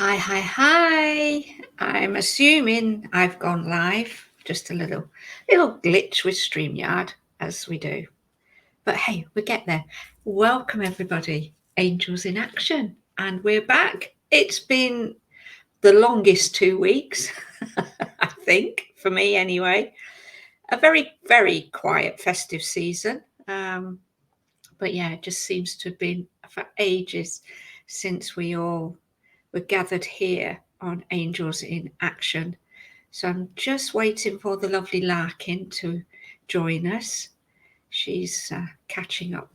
Hi. I'm assuming I've gone live. Just a little glitch with StreamYard, as we do. But hey, we get there. Welcome everybody, Angels in Action. And we're back. It's been the longest 2 weeks, I think, for me anyway. A very, very quiet festive season. But yeah, it just seems to have been for ages since we all were gathered here on Angels in Action. So I'm just waiting for the lovely Larkin to join us. She's catching up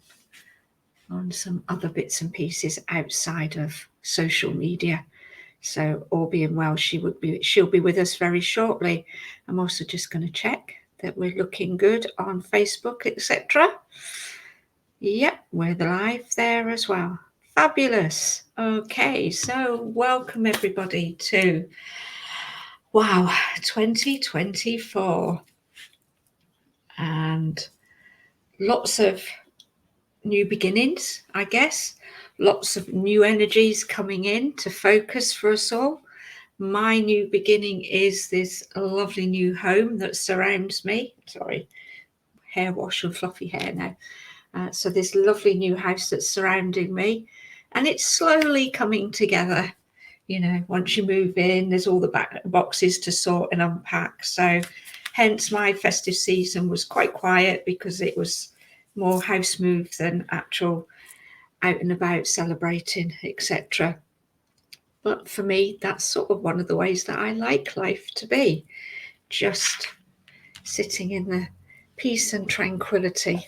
on some other bits and pieces outside of social media. So all being well, she'll be with us very shortly. I'm also just going to check that we're looking good on Facebook, etc. Yep, we're live there as well. Fabulous. Okay, so welcome everybody to 2024, and lots of new beginnings, I guess. Lots of new energies coming in to focus for us all. My new beginning is this lovely new home that surrounds me. Sorry, hair wash and fluffy hair now. So this lovely new house that's surrounding me, and it's slowly coming together. You know, once you move in, there's all the boxes to sort and unpack. So hence my festive season was quite quiet, because it was more house move than actual out and about celebrating, etc. But for me, that's sort of one of the ways that I like life to be, just sitting in the peace and tranquility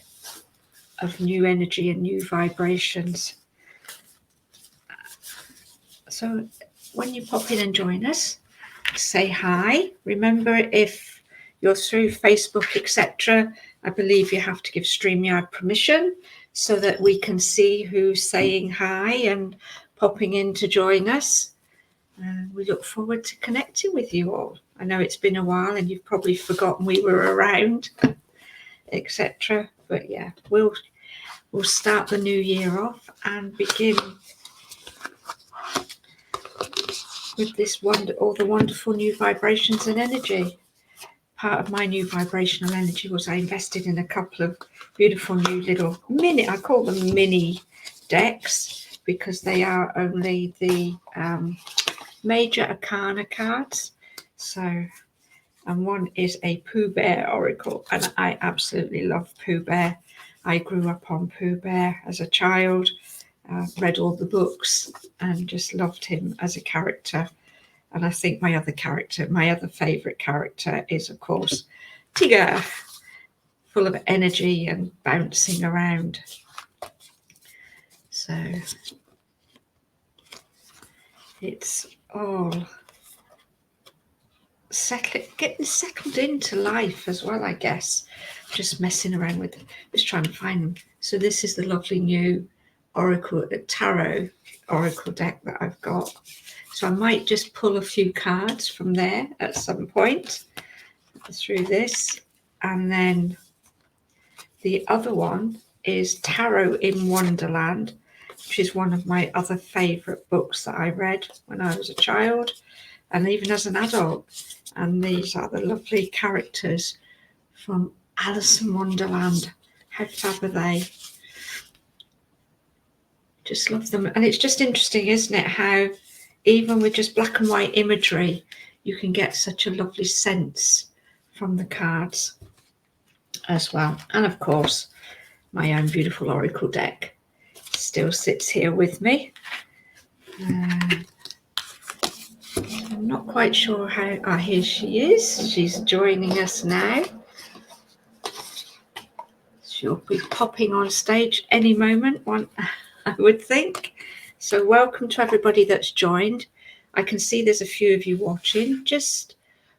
of new energy and new vibrations. So when you pop in and join us, say hi. Remember, if you're through Facebook, etc., I believe you have to give StreamYard permission so that we can see who's saying hi and popping in to join us. We look forward to connecting with you all. I know it's been a while and you've probably forgotten we were around, etc. But yeah, we'll start the new year off and begin with this all the wonderful new vibrations and energy. Part of my new vibrational energy was I invested in a couple of beautiful new little I call them mini decks, because they are only the major arcana cards. So, and one is a Pooh Bear Oracle, and I absolutely love Pooh Bear. I grew up on Pooh Bear as a child, read all the books and just loved him as a character. And I think my other favourite character is, of course, Tigger, full of energy and bouncing around. So it's all getting settled into life as well, I guess. Just messing around with it, just trying to find them. So this is the lovely new tarot oracle deck that I've got. So I might just pull a few cards from there at some point through this. And then the other one is Tarot in Wonderland, which is one of my other favourite books that I read when I was a child and even as an adult. And these are the lovely characters from Alice in Wonderland. How fab are they? Just love them. And it's just interesting, isn't it, how even with just black and white imagery, you can get such a lovely sense from the cards as well. And of course, my own beautiful oracle deck still sits here with me. I'm not quite sure how. Here she is. She's joining us now. She'll be popping on stage any moment, I would think. So welcome to everybody that's joined. I can see there's a few of you watching. Just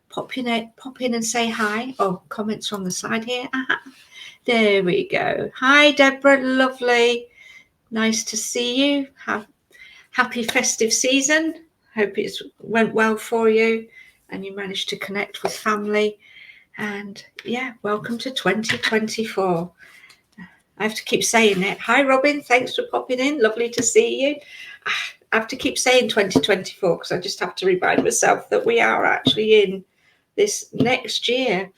pop in and say hi. Oh, comments from the side here. There we go. Hi, Deborah. Lovely. Nice to see you. Happy festive season. Hope it went well for you and you managed to connect with family. And yeah, welcome to 2024. I have to keep saying it. Hi, Robin. Thanks for popping in. Lovely to see you. have to keep saying 2024 because I just have to remind myself that we are actually in this next year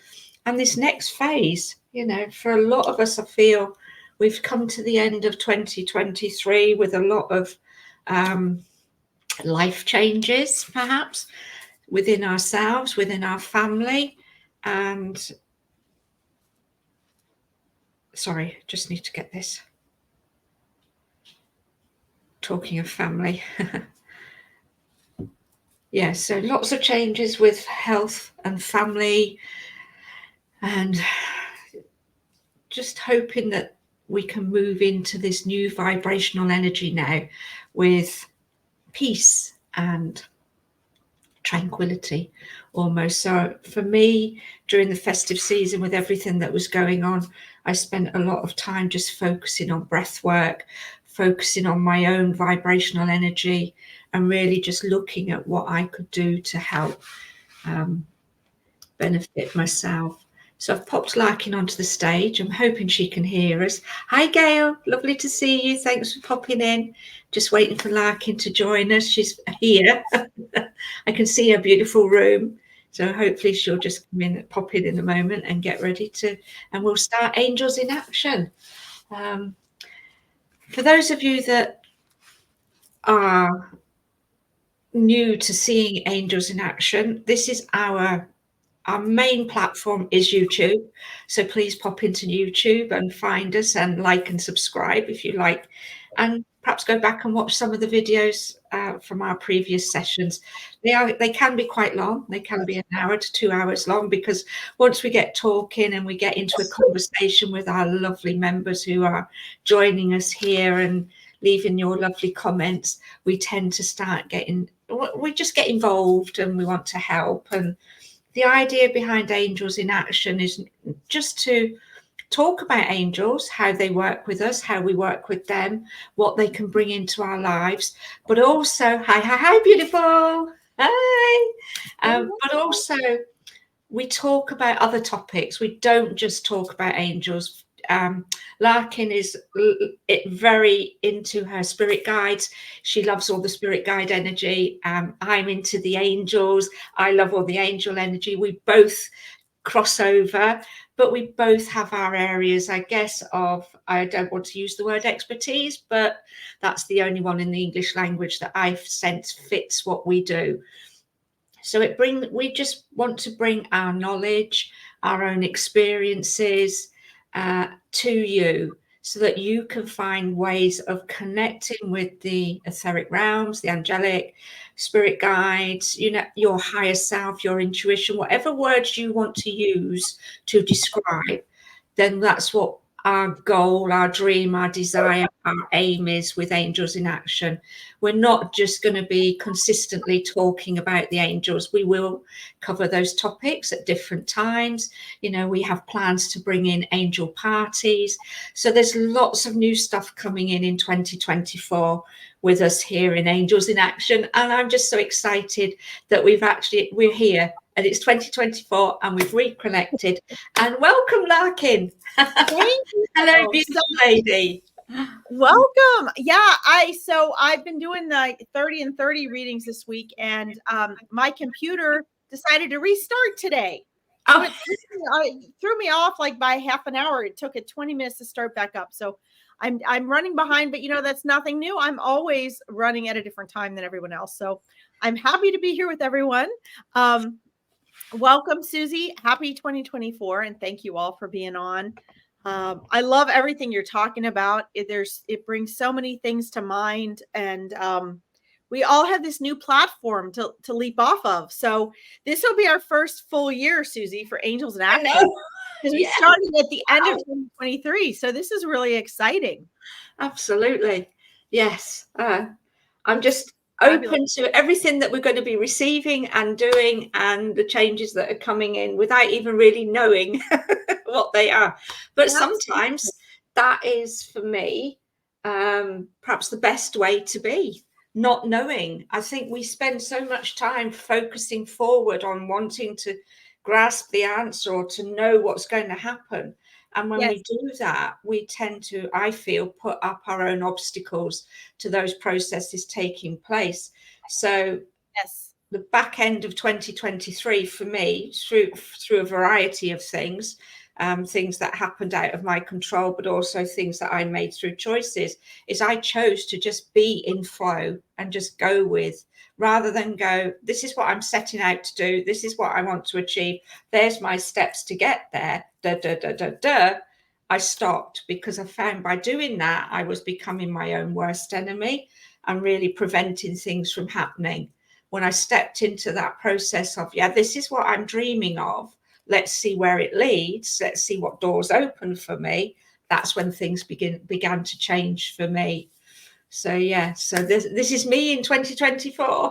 and this next phase. You know, for a lot of us, I feel we've come to the end of 2023 with a lot of life changes, perhaps within ourselves, within our family. And sorry, just need to get this. Talking of family. Yeah, so lots of changes with health and family, and just hoping that we can move into this new vibrational energy now with peace and tranquility almost. So for me, during the festive season, with everything that was going on, I spent a lot of time just focusing on breath work, focusing on my own vibrational energy, and really just looking at what I could do to help benefit myself. So I've popped Larkin onto the stage. I'm hoping she can hear us. Hi, Gail. Lovely to see you. Thanks for popping in. Just waiting for Larkin to join us. She's here. I can see her beautiful room. So hopefully she'll just come in, pop in a moment and get ready to, and we'll start Angels in Action. For those of you that are new to seeing Angels in Action, this is our main platform is YouTube, so please pop into YouTube and find us and like and subscribe if you like, and perhaps go back and watch some of the videos from our previous sessions. They can be quite long. They can be an hour to 2 hours long, because once we get talking and we get into a conversation with our lovely members who are joining us here and leaving your lovely comments, we tend to we just get involved and we want to help. And the idea behind Angels in Action is just to talk about angels, how they work with us, how we work with them, what they can bring into our lives, but also, hi, beautiful, hi. But also we talk about other topics. We don't just talk about angels. Larkin is very into her spirit guides. She loves all the spirit guide energy. I'm into the angels. I love all the angel energy. We both cross over, but we both have our areas, I guess, of, I don't want to use the word expertise, but that's the only one in the English language that I've sensed fits what we do. So we just want to bring our knowledge, our own experiences to you, so that you can find ways of connecting with the etheric realms, the angelic, spirit guides, you know, your higher self, your intuition, whatever words you want to use to describe. Then that's what our goal, our dream, our desire, our aim is with Angels in Action. We're not just going to be consistently talking about the angels. We will cover those topics at different times. You know, we have plans to bring in angel parties. So there's lots of new stuff coming in 2024 with us here in Angels in Action. And I'm just so excited that we're here. And it's 2024 and we've reconnected. And welcome, Larkin. Hello, beautiful lady. Welcome. Yeah, I've been doing the 30 and 30 readings this week, and my computer decided to restart today. So it threw me off like by half an hour. It took it 20 minutes to start back up. So I'm running behind, but you know, that's nothing new. I'm always running at a different time than everyone else. So I'm happy to be here with everyone. Welcome, Susie. Happy 2024, and thank you all for being on. I love everything you're talking about. It brings so many things to mind, and we all have this new platform to leap off of. So this will be our first full year, Susie, for Angels in Action, because we started at the end of 2023. So this is really exciting. Absolutely, yes. I'm just open to everything that we're going to be receiving and doing, and the changes that are coming in without even really knowing what they are. But sometimes that is, for me, perhaps the best way to be, not knowing. I think we spend so much time focusing forward on wanting to grasp the answer or to know what's going to happen. And when we do that, we tend to, I feel, put up our own obstacles to those processes taking place. So the back end of 2023 for me, through a variety of things, things that happened out of my control, but also things that I made through choices, is I chose to just be in flow and just go with, rather than go, this is what I'm setting out to do, this is what I want to achieve, there's my steps to get there, I stopped, because I found by doing that, I was becoming my own worst enemy and really preventing things from happening. When I stepped into that process of, yeah, this is what I'm dreaming of, let's see where it leads, let's see what doors open for me, that's when things began to change for me. So yeah, so this is me in 2024.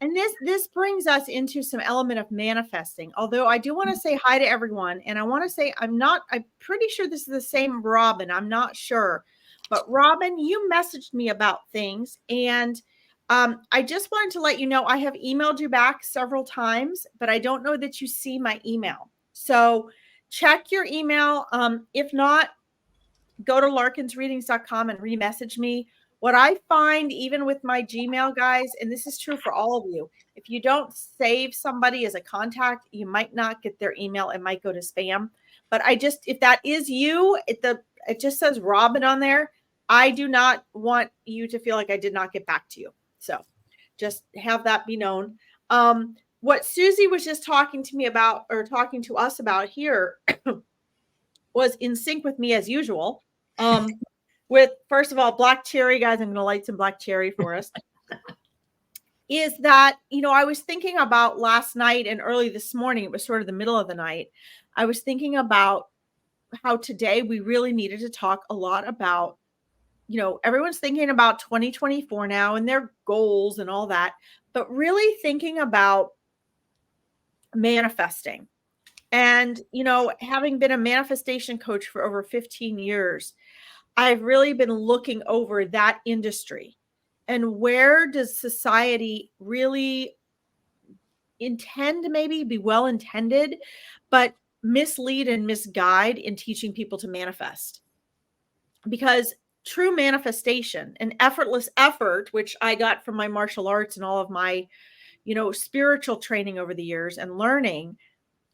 And this brings us into some element of manifesting. Although I do want to say hi to everyone. And I want to say, I'm pretty sure this is the same Robin. I'm not sure. But Robin, you messaged me about things. And I just wanted to let you know, I have emailed you back several times, but I don't know that you see my email. So check your email. If not, go to larkinsreadings.com and remessage me. What I find, even with my Gmail, guys, and this is true for all of you, if you don't save somebody as a contact, you might not get their email. It might go to spam. But if that is you, it just says Robin on there. I do not want you to feel like I did not get back to you. So just have that be known. What Susie was just talking to me about, or talking to us about here, was in sync with me as usual. With, first of all, black cherry, guys, I'm going to light some black cherry for us. Is that, I was thinking about last night and early this morning, it was sort of the middle of the night. I was thinking about how today we really needed to talk a lot about, everyone's thinking about 2024 now and their goals and all that, but really thinking about manifesting. And, having been a manifestation coach for over 15 years, I've really been looking over that industry and where does society really intend to maybe be well intended, but mislead and misguide in teaching people to manifest. Because true manifestation and effortless effort, which I got from my martial arts and all of my, spiritual training over the years and learning,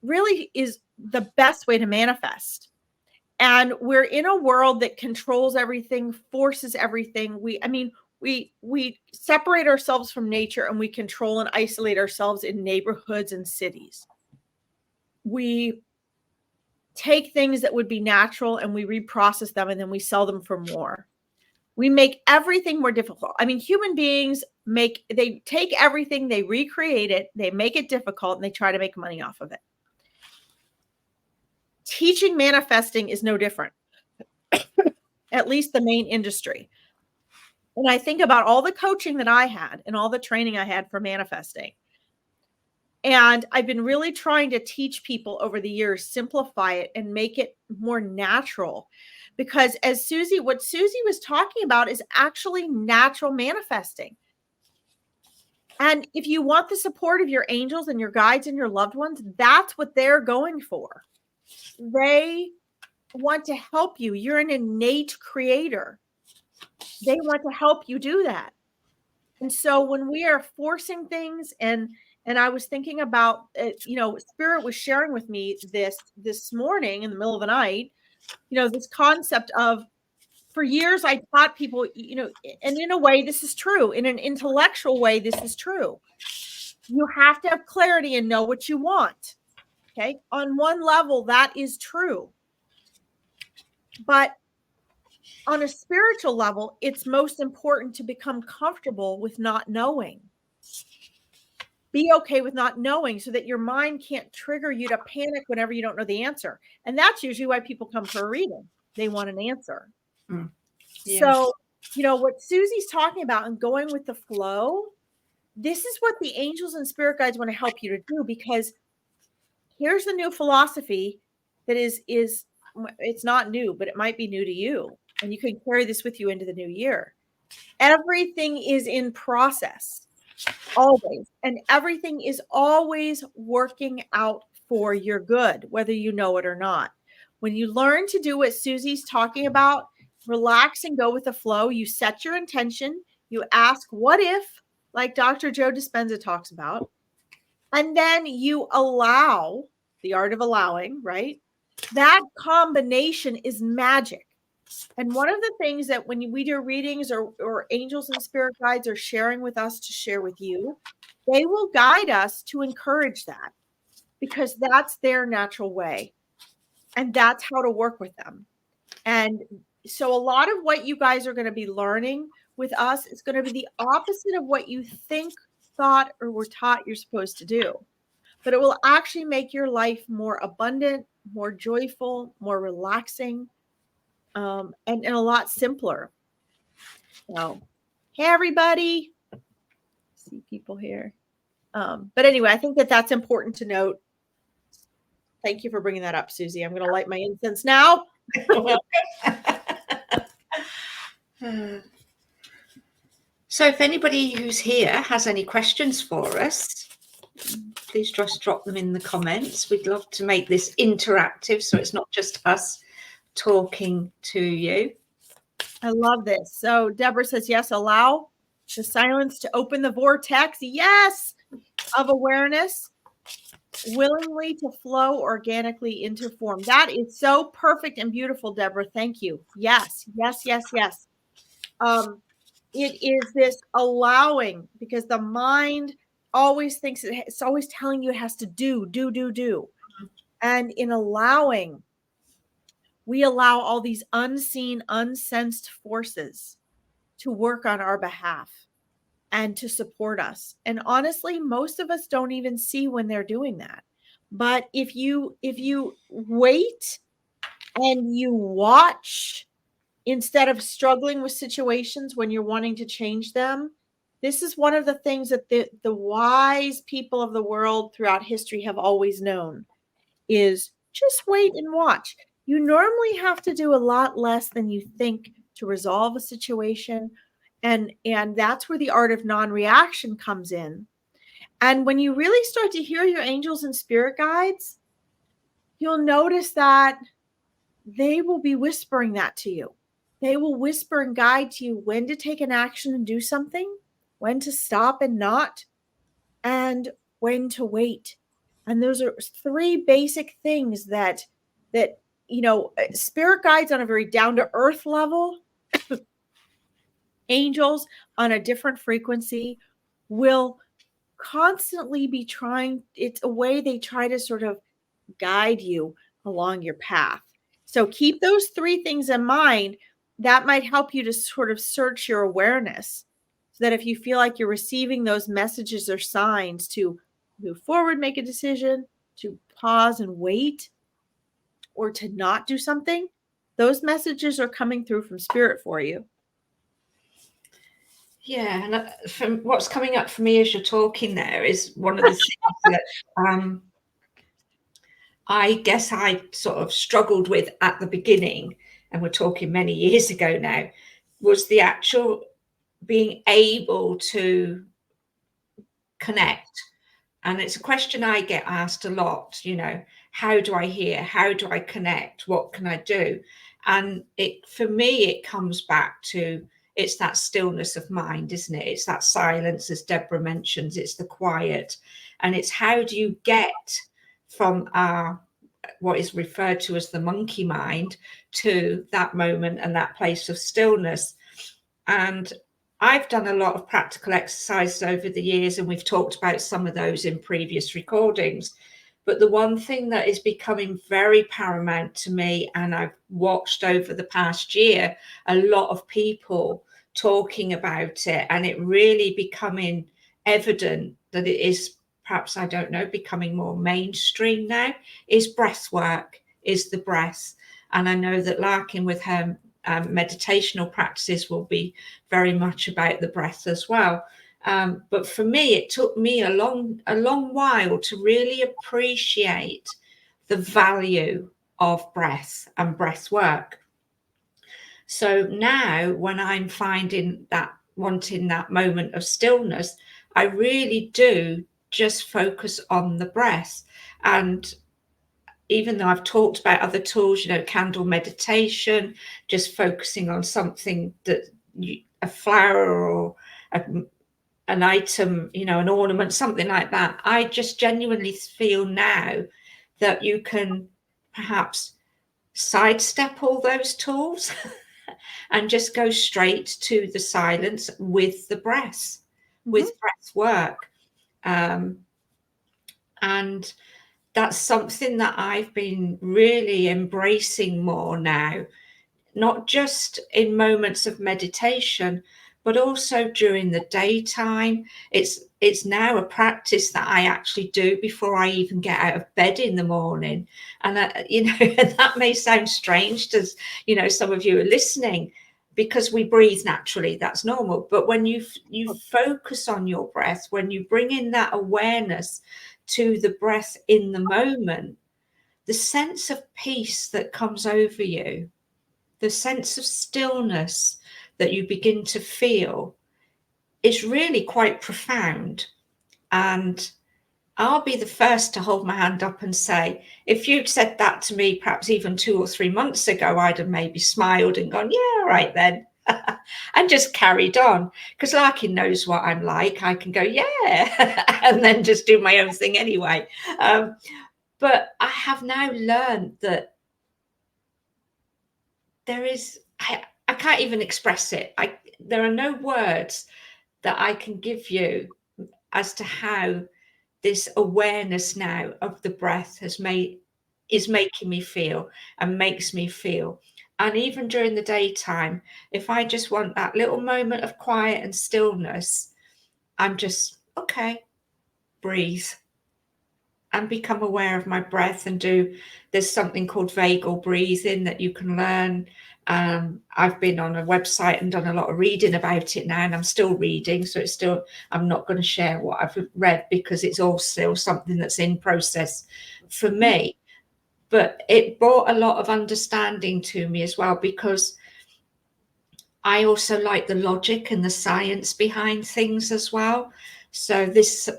really is the best way to manifest. And we're in a world that controls everything, forces everything. We separate ourselves from nature and we control and isolate ourselves in neighborhoods and cities. We take things that would be natural and we reprocess them and then we sell them for more. We make everything more difficult. Human beings they take everything, they recreate it, they make it difficult, and they try to make money off of it. Teaching manifesting is no different, at least the main industry. And I think about all the coaching that I had and all the training I had for manifesting. And I've been really trying to teach people over the years, simplify it and make it more natural. Because what Susie was talking about is actually natural manifesting. And if you want the support of your angels and your guides and your loved ones, that's what they're going for. They want to help you. You're an innate creator. They want to help you do that. And so when we are forcing things, and I was thinking about, Spirit was sharing with me this morning in the middle of the night, this concept of, for years, I taught people, and in a way, this is true. In an intellectual way, this is true. You have to have clarity and know what you want. Okay. On one level, that is true. But on a spiritual level, it's most important to become comfortable with not knowing. Be okay with not knowing so that your mind can't trigger you to panic whenever you don't know the answer. And that's usually why people come for a reading. They want an answer. Yes. So, what Susie's talking about and going with the flow, this is what the angels and spirit guides want to help you to do, because here's the new philosophy that is it's not new, but it might be new to you. And you can carry this with you into the new year. Everything is in process, always. And everything is always working out for your good, whether you know it or not. When you learn to do what Susie's talking about, relax and go with the flow, you set your intention, you ask, what if, like Dr. Joe Dispenza talks about, and then you allow, the art of allowing, right? That combination is magic. And one of the things that when we do readings or angels and spirit guides are sharing with us to share with you, they will guide us to encourage that because that's their natural way. And that's how to work with them. And so a lot of what you guys are going to be learning with us is going to be the opposite of what you think, thought, or were taught you're supposed to do. But it will actually make your life more abundant, more joyful, more relaxing, and a lot simpler. So, hey, everybody. See people here. But anyway, I think that that's important to note. Thank you for bringing that up, Susie. I'm going to light my incense now. So if anybody who's here has any questions for us, please just drop them in the comments. We'd love to make this interactive so it's not just us talking to you. I love this. So Deborah says, yes, allow the silence to open the vortex, yes, of awareness, willingly to flow organically into form. That is so perfect and beautiful, Deborah. Thank you. Yes, yes, yes, yes. It is this allowing, because the mind always thinks it's always telling you it has to do. And in allowing, we allow all these unseen, unsensed forces to work on our behalf and to support us. And honestly, most of us don't even see when they're doing that. But if you wait and you watch instead of struggling with situations when you're wanting to change them, this is one of the things that the wise people of the world throughout history have always known is just wait and watch. You normally have to do a lot less than you think to resolve a situation. And that's where the art of non-reaction comes in. And when you really start to hear your angels and spirit guides, you'll notice that they will be whispering that to you. They will whisper and guide to you when to take an action and do something, when to stop and not, and when to wait. And those are three basic things that spirit guides on a very down-to-earth level, angels on a different frequency will constantly be trying. It's a way they try to sort of guide you along your path. So keep those three things in mind. That might help you to sort of search your awareness so that if you feel like you're receiving those messages or signs to move forward, make a decision, to pause and wait, or to not do something, those messages are coming through from spirit for you. Yeah, and from what's coming up for me as you're talking there is one of the things that I guess I sort of struggled with at the beginning, and we're talking many years ago now, was the actual being able to connect. And it's a question I get asked a lot, how do I hear? How do I connect? What can I do? And for me, it comes back to, it's that stillness of mind, isn't it? It's that silence, as Deborah mentions, it's the quiet. And it's how do you get from what is referred to as the monkey mind to that moment and that place of stillness. And I've done a lot of practical exercises over the years, and we've talked about some of those in previous recordings. But the one thing that is becoming very paramount to me, and I've watched over the past year, a lot of people talking about it, and it really becoming evident that it is perhaps, I don't know, becoming more mainstream now, is breath work, is the breath. And I know that Larkin with her meditational practices will be very much about the breath as well. But for me, it took me a long while to really appreciate the value of breath and breath work. So now when I'm finding that, wanting that moment of stillness, I really do just focus on the breath. And even though I've talked about other tools, you know, candle meditation, just focusing on something that a flower or an item, you know, an ornament, something like that. I just genuinely feel now that you can perhaps sidestep all those tools and just go straight to the silence with the breath, with breath work. And that's something that I've been really embracing more now, not just in moments of meditation, but also during the daytime. It's now a practice that I actually do before I even get out of bed in the morning. And you know, that may sound strange to, you know, some of you are listening, because we breathe naturally, that's normal. But when you focus on your breath, when you bring in that awareness to the breath in the moment, the sense of peace that comes over you, the sense of stillness that you begin to feel, is really quite profound. And I'll be the first to hold my hand up and say, if you'd said that to me perhaps even 2 or 3 months ago, I'd have maybe smiled and gone, yeah, all right then, and just carried on. Because Larkin knows what I'm like. I can go, yeah, and then just do my own thing anyway. But I have now learned that there is, I can't even express it. There are no words that I can give you as to how this awareness now of the breath is making me feel and makes me feel. And even during the daytime, if I just want that little moment of quiet and stillness, I'm just, okay, breathe and become aware of my breath and there's something called vagal breathing that you can learn. I've been on a website and done a lot of reading about it now, and I'm still reading. So I'm not going to share what I've read because it's all still something that's in process for me. But it brought a lot of understanding to me as well, because I also like the logic and the science behind things as well. So this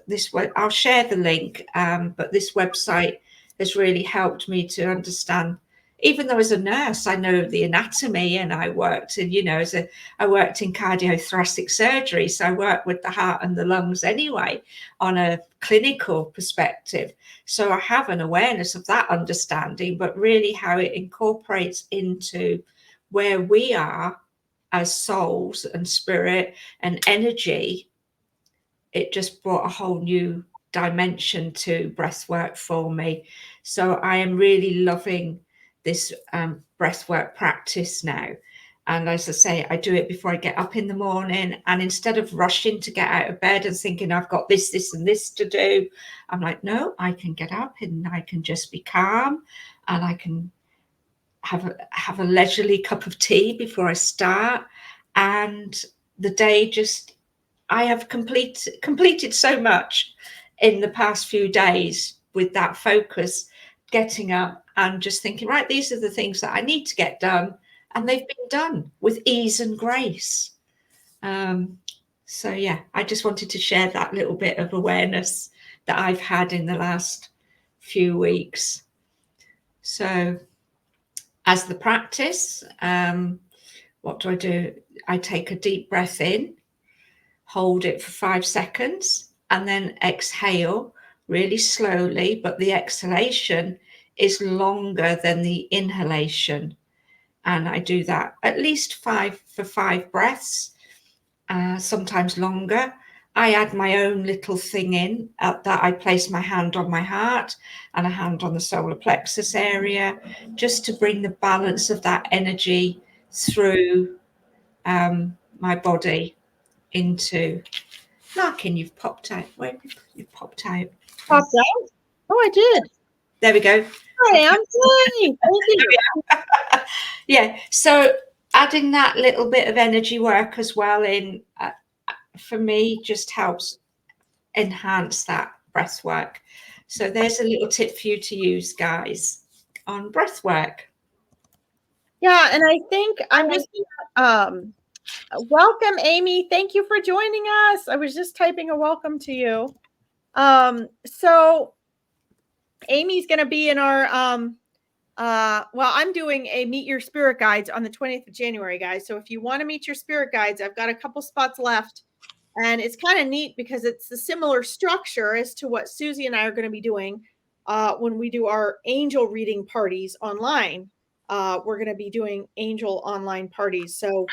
I'll share the link, but this website has really helped me to understand. Even though as a nurse, I know the anatomy, and I worked in, you know, I worked in cardiothoracic surgery, so I work with the heart and the lungs anyway on a clinical perspective. So I have an awareness of that understanding, but really how it incorporates into where we are as souls and spirit and energy. It just brought a whole new dimension to breath work for me. So I am really loving this breath work practice now. And as I say, I do it before I get up in the morning. And instead of rushing to get out of bed and thinking I've got this and this to do, I'm like, no, I can get up and I can just be calm, and I can have a leisurely cup of tea before I start. And the day just, I have completed so much in the past few days with that focus, getting up and just thinking, right, these are the things that I need to get done, and they've been done with ease and grace. So yeah, I just wanted to share that little bit of awareness that I've had in the last few weeks. So as the practice, what do? I take a deep breath in, hold it for 5 seconds, and then exhale really slowly, but the exhalation is longer than the inhalation. And I do that at least 5 breaths, sometimes longer. I add my own little thing in that I place my hand on my heart and a hand on the solar plexus area, just to bring the balance of that energy through my body into. Larkin, you've popped out. Where you've popped out? Popped out? Oh, I did. There we go. I am. Yay. Thank you. Yeah. So adding that little bit of energy work as well in, for me, just helps enhance that breath work. So there's a little tip for you to use, guys, on breath work. Yeah, and I think I'm just welcome, Amy. Thank you for joining us. I was just typing a welcome to you. So Amy's going to be in our, well, I'm doing a Meet Your Spirit Guides on the 20th of January, guys. So if you want to meet your spirit guides, I've got a couple spots left. And it's kind of neat because it's a similar structure as to what Susie and I are going to be doing when we do our angel reading parties online. We're going to be doing angel online parties. So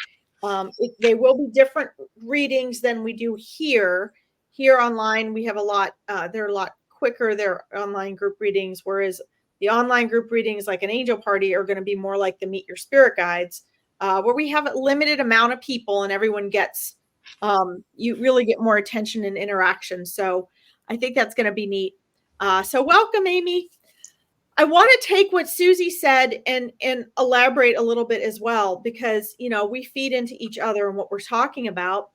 they will be different readings than we do here. Here online, we have a lot, they're a lot quicker. They're online group readings, whereas the online group readings like an angel party are going to be more like the Meet Your Spirit Guides, where we have a limited amount of people and everyone gets, you really get more attention and interaction. So I think that's going to be neat. So welcome, Amy. I want to take what Susie said and elaborate a little bit as well, because, you know, we feed into each other and what we're talking about,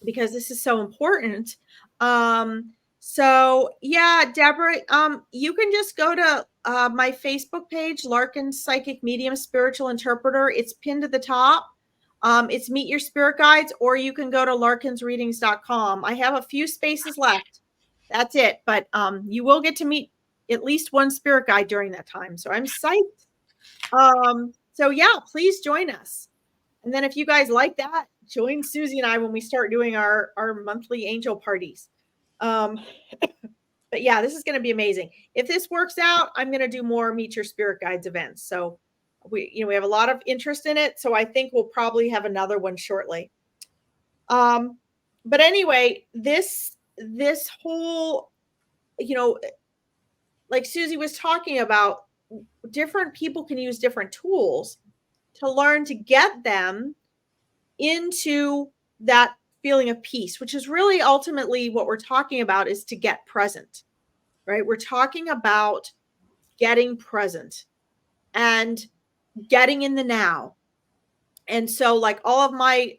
because this is so important. So yeah, Deborah, you can just go to my Facebook page, Larkin Psychic Medium Spiritual Interpreter. It's pinned at the top. It's Meet Your Spirit Guides, or you can go to larkinsreadings.com. I have a few spaces left. That's it. But you will get to meet at least one spirit guide during that time. So I'm psyched. So yeah, please join us. And then if you guys like that, join Susie and I when we start doing our monthly angel parties. But yeah, this is going to be amazing. If this works out, I'm going to do more Meet Your Spirit Guides events. So we have a lot of interest in it. So I think we'll probably have another one shortly. But anyway, this whole, like Susie was talking about, different people can use different tools to learn to get them into that feeling of peace, which is really ultimately what we're talking about, is to get present, right? We're talking about getting present and getting in the now. And so like all of my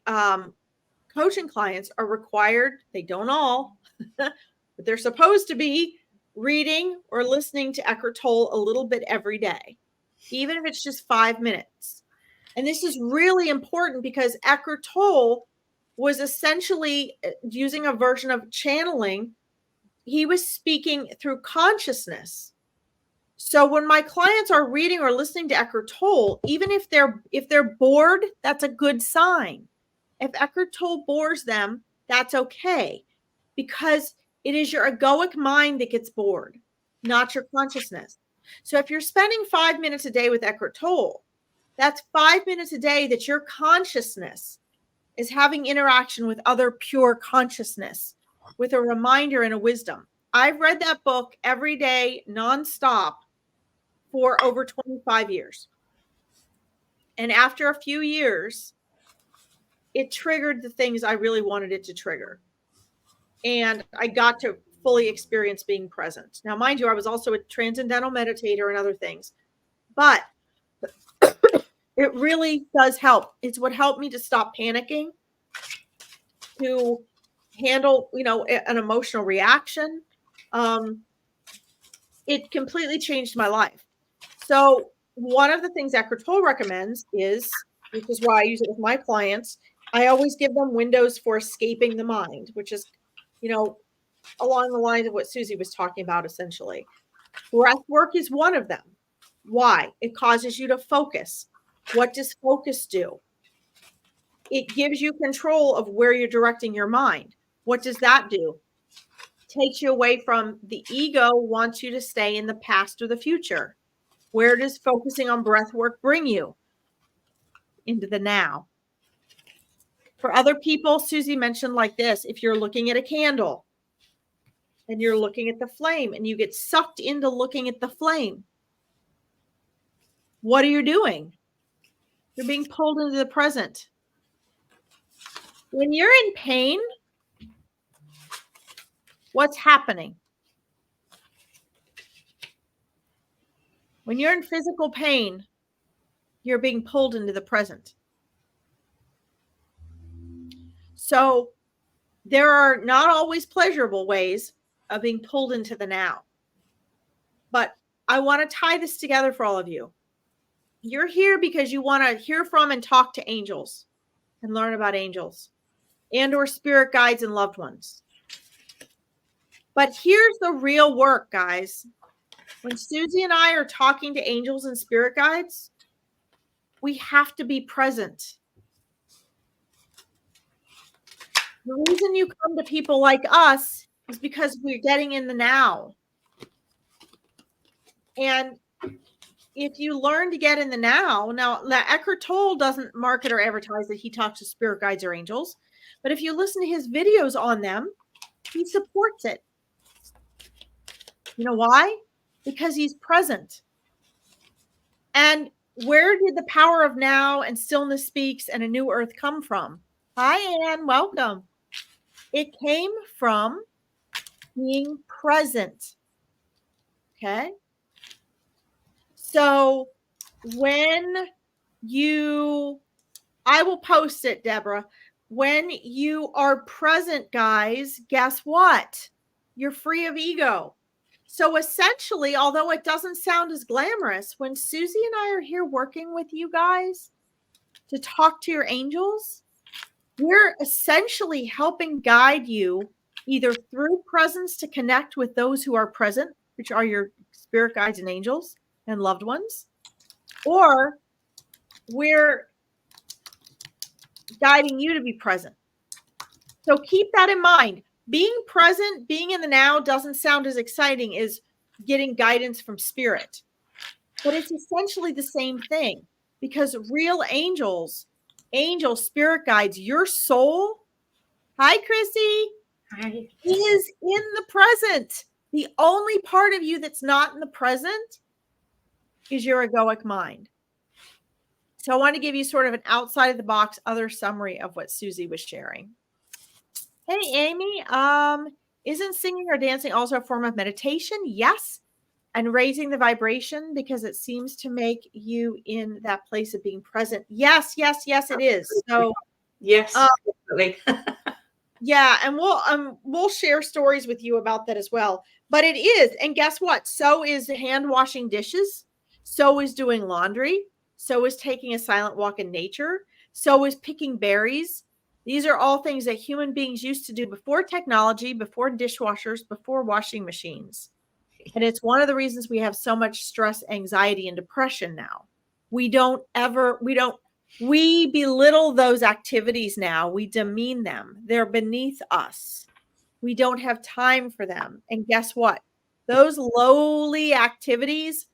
coaching clients are required, they don't all, but they're supposed to be reading or listening to Eckhart Tolle a little bit every day, even if it's just 5 minutes. And this is really important because Eckhart Tolle was essentially using a version of channeling. He was speaking through consciousness. So when my clients are reading or listening to Eckhart Tolle, even if they're bored, that's a good sign. If Eckhart Tolle bores them, that's okay, because it is your egoic mind that gets bored, not your consciousness. So if you're spending 5 minutes a day with Eckhart Tolle, that's 5 minutes a day that your consciousness is having interaction with other pure consciousness, with a reminder and a wisdom. I've read that book every day, nonstop, for over 25 years. And after a few years, it triggered the things I really wanted it to trigger. And I got to fully experience being present. Now, mind you, I was also a transcendental meditator and other things, but it really does help. It's what helped me to stop panicking, to handle, an emotional reaction. It completely changed my life. So one of the things Eckhart Tolle recommends is, which is why I use it with my clients, I always give them windows for escaping the mind, which is, along the lines of what Susie was talking about, essentially. Breath work is one of them. Why? It causes you to focus. What does focus do? It gives you control of where you're directing your mind. What does that do? Takes you away from the ego, wants you to stay in the past or the future. Where does focusing on breath work bring you? Into the now. For other people, Susie mentioned like this: if you're looking at a candle and you're looking at the flame and you get sucked into looking at the flame, what are you doing? You're being pulled into the present. When you're in pain, what's happening? When you're in physical pain, you're being pulled into the present. So there are not always pleasurable ways of being pulled into the now. But I want to tie this together for all of you. You're here because you want to hear from and talk to angels and learn about angels and or spirit guides and loved ones. But here's the real work, guys. When Susie and I are talking to angels and spirit guides, we have to be present. The reason you come to people like us is because we're getting in the now. And if you learn to get in the now, Eckhart Tolle doesn't market or advertise that he talks to spirit guides or angels. But if you listen to his videos on them, he supports it. You know why? Because he's present. And where did the power of now and stillness speaks and a new earth come from? Hi, Anne. Welcome. It came from being present. Okay. So when I will post it, Deborah. When you are present, guys, guess what? You're free of ego. So essentially, although it doesn't sound as glamorous, when Susie and I are here working with you guys to talk to your angels, we're essentially helping guide you either through presence to connect with those who are present, which are your spirit guides and angels and loved ones, or we're guiding you to be present. So keep that in mind. Being present, being in the now doesn't sound as exciting as getting guidance from spirit, but it's essentially the same thing, because real angels, spirit guides, your soul, hi, Chrissy, Hi. is in the present. The only part of you that's not in the present is your egoic mind. So I want to give you sort of an outside of the box other summary of what Susie was sharing. Hey, Amy, isn't singing or dancing also a form of meditation? Yes. And raising the vibration because it seems to make you in that place of being present. Yes, it is. So yes, definitely. Yeah, and we'll share stories with you about that as well. But it is, and guess what? So is hand washing dishes. So is doing laundry. So is taking a silent walk in nature. So is picking berries. These are all things that human beings used to do before technology, before dishwashers, before washing machines. And it's one of the reasons we have so much stress, anxiety, and depression now. We belittle those activities now. We demean them. They're beneath us. We don't have time for them. And guess what? Those lowly activities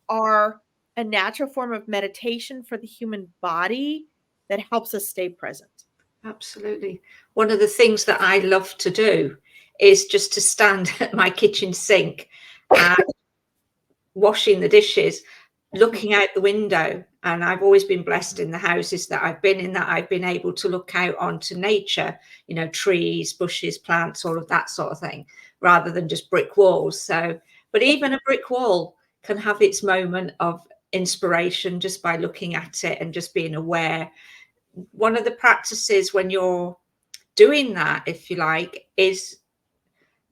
are a natural form of meditation for the human body that helps us stay present. Absolutely. One of the things that I love to do is just to stand at my kitchen sink and washing the dishes, looking out the window. And I've always been blessed in the houses that I've been in, that I've been able to look out onto nature, you know, trees, bushes, plants, all of that sort of thing, rather than just brick walls. So, but even a brick wall can have its moment of inspiration just by looking at it and just being aware. One of the practices when you're doing that, if you like, is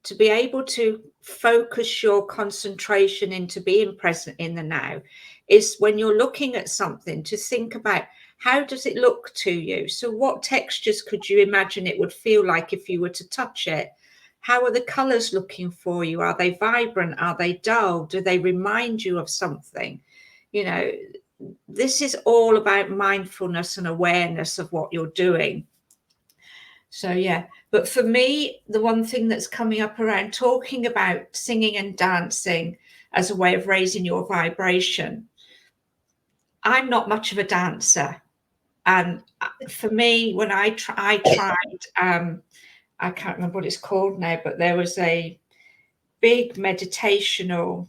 to be able to focus your concentration into being present in the now. Is when you're looking at something to think about, how does it look to you? So what textures could you imagine it would feel like if you were to touch it? How are the colors looking for you? Are they vibrant? Are they dull? Do they remind you of something? You know, this is all about mindfulness and awareness of what you're doing. So, yeah. But for me, the one thing that's coming up around talking about singing and dancing as a way of raising your vibration, I'm not much of a dancer. And for me, when I tried, I can't remember what it's called now, but there was a big meditational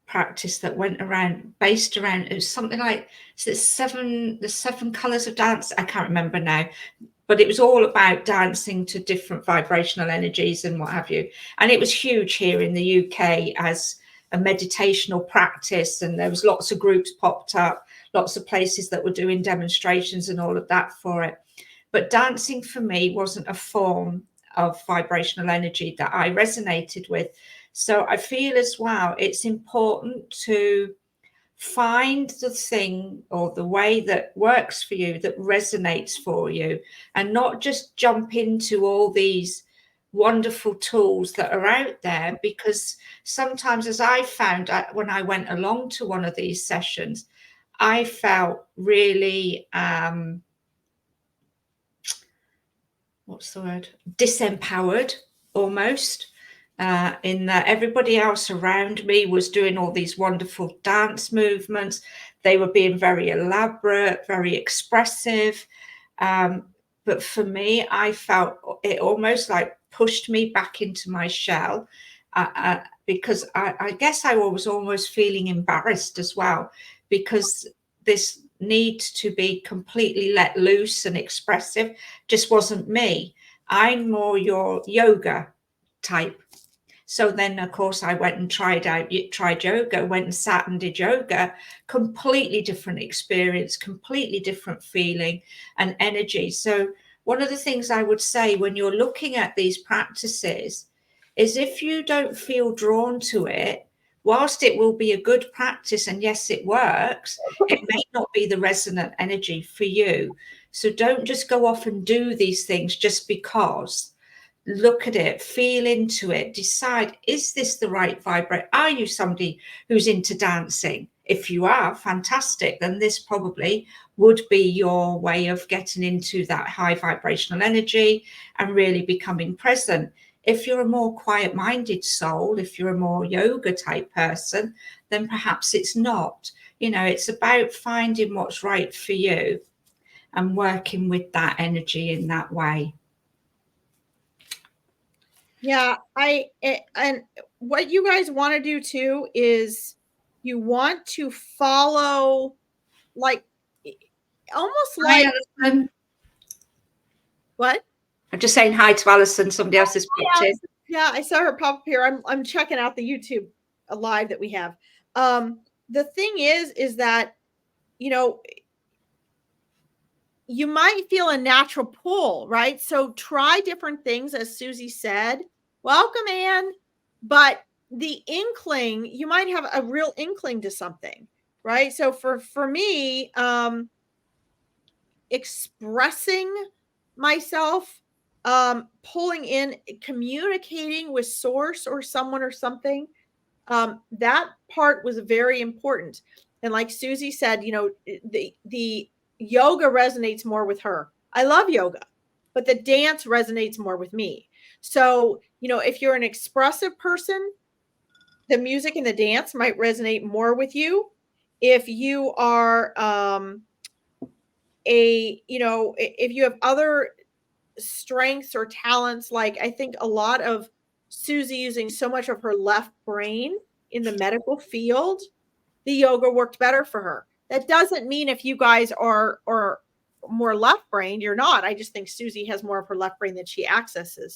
practice that went around, based around, it was something like the seven colors of dance. I can't remember now, but it was all about dancing to different vibrational energies and what have you. And it was huge here in the UK as a meditational practice. And there was lots of groups popped up, lots of places that were doing demonstrations and all of that for it. But dancing for me wasn't a form of vibrational energy that I resonated with. So I feel as well, it's important to find the thing or the way that works for you, that resonates for you, and not just jump into all these wonderful tools that are out there. Because sometimes, as I found when I went along to one of these sessions, I felt really what's the word, disempowered almost, in that everybody else around me was doing all these wonderful dance movements. They were being very elaborate, very expressive. But for me, I felt it almost like pushed me back into my shell, because I guess I was almost feeling embarrassed as well, because this need to be completely let loose and expressive just wasn't me. I'm more your yoga type. So then, of course, I went and tried yoga, went and sat and did yoga. Completely different experience, completely different feeling and energy. So one of the things I would say when you're looking at these practices is, if you don't feel drawn to it, whilst it will be a good practice and yes, it works, it may not be the resonant energy for you. So don't just go off and do these things just because. Look at it, feel into it, decide, is this the right vibrate? Are you somebody who's into dancing? If you are, fantastic, then this probably would be your way of getting into that high vibrational energy and really becoming present. If you're a more quiet-minded soul, if you're a more yoga type person, then perhaps it's not. It's about finding what's right for you and working with that energy in that way. Yeah, and what you guys want to do too is you want to follow, like, almost like, Hi, what? I'm just saying hi to Alison. Somebody else has popped in. Yeah, I saw her pop up here. I'm checking out the YouTube live that we have. The thing is that, you might feel a natural pull, right? So try different things, as Susie said. Welcome, Anne. But the inkling, you might have a real inkling to something, right? So for me, expressing myself, pulling in, communicating with source or someone or something, that part was very important. And like Susie said, the yoga resonates more with her. I love yoga, but the dance resonates more with me. So, if you're an expressive person, the music and the dance might resonate more with you. If you are if you have other strengths or talents, like I think a lot of Susie using so much of her left brain in the medical field, the yoga worked better for her. That doesn't mean if you guys are more left brained, you're not. I just think Susie has more of her left brain that she accesses.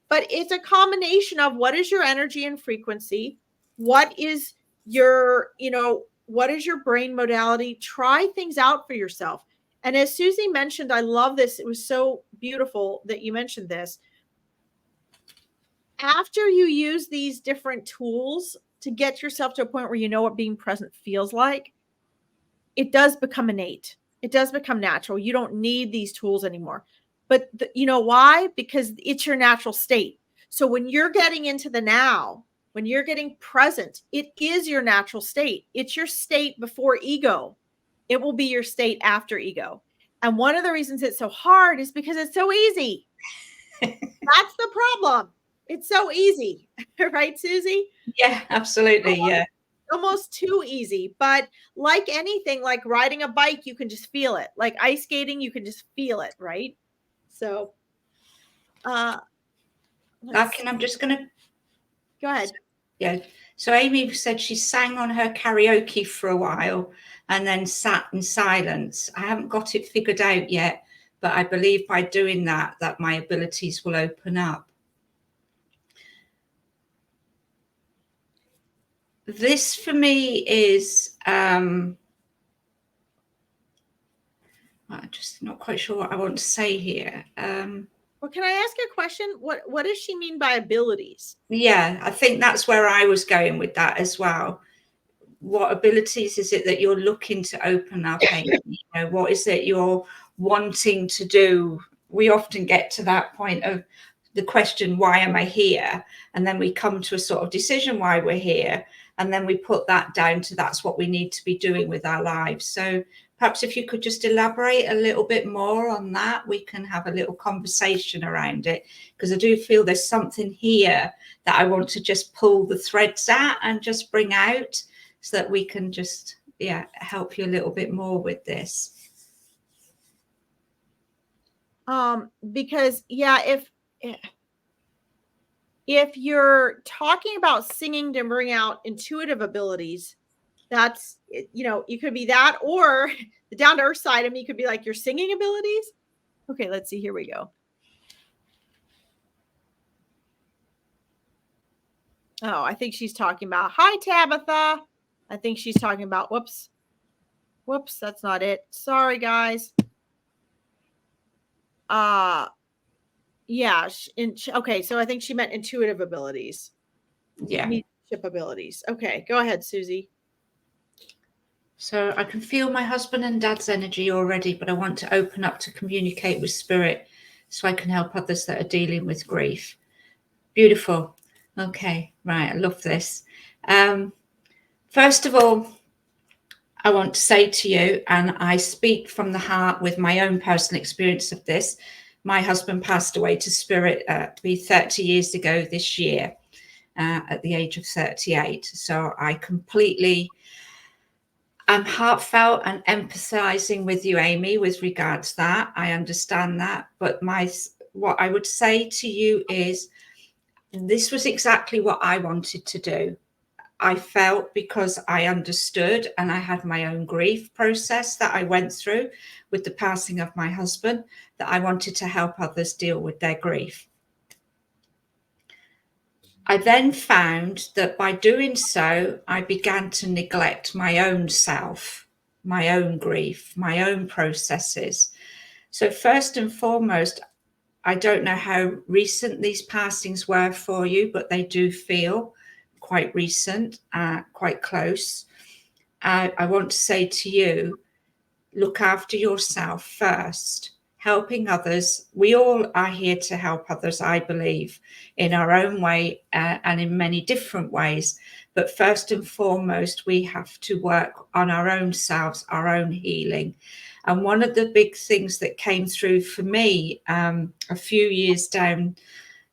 But it's a combination of what is your energy and frequency, what is your brain modality. Try things out for yourself. And as Susie mentioned, I love this. It was so beautiful that you mentioned this. After you use these different tools to get yourself to a point where you know what being present feels like, it does become innate. It does become natural. You don't need these tools anymore. But you know why? Because it's your natural state. So when you're getting into the now, when you're getting present, it is your natural state. It's your state before ego. It will be your state after ego. And one of the reasons it's so hard is because it's so easy. That's the problem. It's so easy, right, Susie? Yeah, absolutely. Yeah. Almost too easy. But like anything, like riding a bike, you can just feel it. Like ice skating, you can just feel it, right? So, Larkin, I'm just going to go ahead. Yeah. So Amy said she sang on her karaoke for a while and then sat in silence. I haven't got it figured out yet, but I believe by doing that my abilities will open up. This for me is I'm just not quite sure what I want to say here. Well, can I ask a question? What does she mean by abilities? Yeah, I think that's where I was going with that as well. what abilities is it that you're looking to open up? You know, what is it you're wanting to do? We often get to that point of the question, why am I here? And then we come to a sort of decision why we're here. And then we put that down to that's what we need to be doing with our lives. So perhaps if you could just elaborate a little bit more on that, we can have a little conversation around it, because I do feel there's something here that I want to just pull the threads at and just bring out, so that we can just, help you a little bit more with this. Because if you're talking about singing to bring out intuitive abilities, that's, you know, you could be that, or the down to earth side of me could be like your singing abilities. Okay, let's see. Here we go. Oh, I think she's talking about, hi, Tabitha. I think she's talking about, whoops, that's not it. Sorry, guys. Yeah. Okay, so I think she meant intuitive abilities. Yeah. Mediumship abilities. Okay, go ahead, Susie. So I can feel my husband and dad's energy already, but I want to open up to communicate with spirit so I can help others that are dealing with grief. Beautiful. Okay, right. I love this. First of all, I want to say to you, and I speak from the heart with my own personal experience of this. My husband passed away to spirit to be 30 years ago this year, at the age of 38. So I completely am heartfelt and empathizing with you, Amy, with regards to that. I understand that. But what I would say to you is, this was exactly what I wanted to do. I felt, because I understood and I had my own grief process that I went through with the passing of my husband, that I wanted to help others deal with their grief. I then found that by doing so, I began to neglect my own self, my own grief, my own processes. So first and foremost, I don't know how recent these passings were for you, but they do feel quite recent, quite close. I want to say to you, look after yourself first. Helping others. We all are here to help others, I believe, in our own way, and in many different ways. But first and foremost, we have to work on our own selves, our own healing. And one of the big things that came through for me a few years down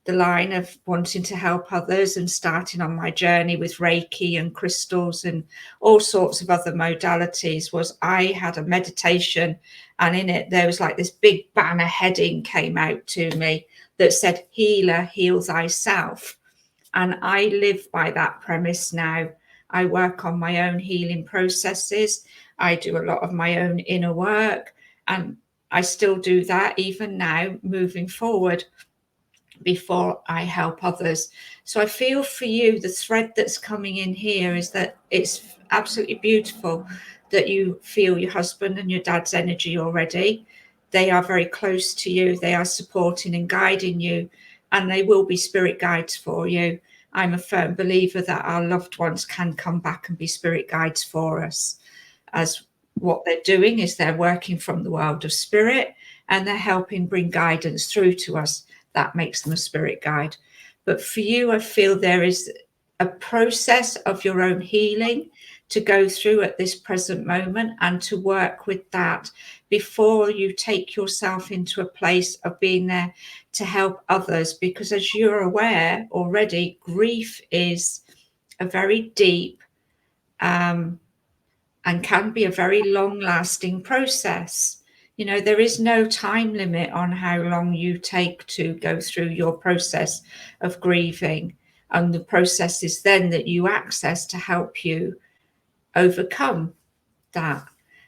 the line of wanting to help others and starting on my journey with Reiki and crystals and all sorts of other modalities was, I had a meditation, and in it there was like this big banner heading came out to me that said, healer, heal thyself. And I live by that premise now. I work on my own healing processes. I do a lot of my own inner work, and I still do that even now moving forward before I help others. So I feel for you, the thread that's coming in here is that it's absolutely beautiful that you feel your husband and your dad's energy already. They are very close to you. They are supporting and guiding you, and they will be spirit guides for you. I'm a firm believer that our loved ones can come back and be spirit guides for us, as what they're doing is they're working from the world of spirit and they're helping bring guidance through to us. That makes them a spirit guide. But for you, I feel there is a process of your own healing to go through at this present moment, and to work with that before you take yourself into a place of being there to help others. Because as you're aware already, grief is a very deep and can be a very long-lasting process. You know, there is no time limit on how long you take to go through your process of grieving, and the processes then that you access to help you overcome that.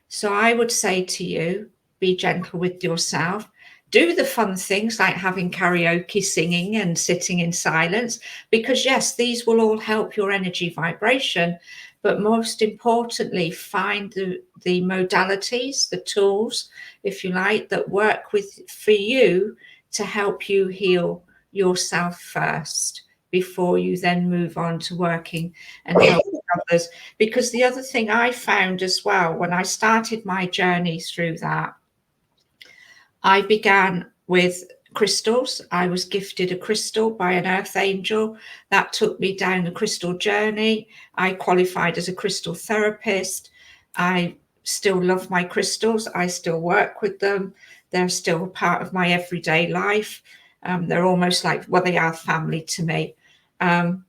So I would say to you, be gentle with yourself. Do the fun things like having karaoke, singing and sitting in silence, because yes, these will all help your energy vibration. But most importantly, find the modalities, the tools, if you like, that work for you to help you heal yourself first, before you then move on to working and helping others. Because the other thing I found as well, when I started my journey through that, I began with crystals. I was gifted a crystal by an earth angel that took me down the crystal journey. I qualified as a crystal therapist. I still love my crystals. I still work with them. They're still a part of my everyday life. They're almost like, well, they are family to me. And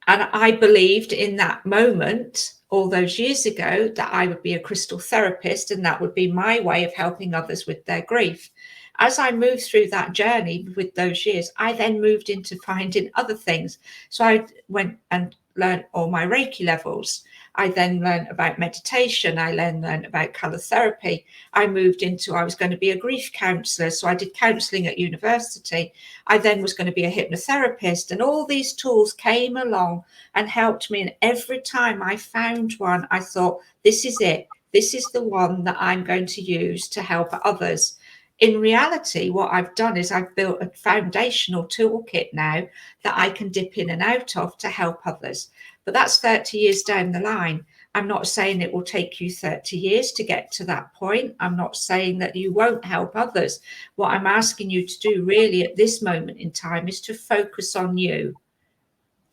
I believed in that moment, all those years ago, that I would be a crystal therapist and that would be my way of helping others with their grief. As I moved through that journey with those years, I then moved into finding other things. So I went and learned all my Reiki levels. I then learned about meditation. I then learned about color therapy. I moved into, I was going to be a grief counselor. So I did counseling at university. I then was going to be a hypnotherapist, and all these tools came along and helped me. And every time I found one, I thought, this is it. This is the one that I'm going to use to help others. In reality, what I've done is I've built a foundational toolkit now that I can dip in and out of to help others. But that's 30 years down the line. I'm not saying it will take you 30 years to get to that point. I'm not saying that you won't help others. What I'm asking you to do really at this moment in time is to focus on you.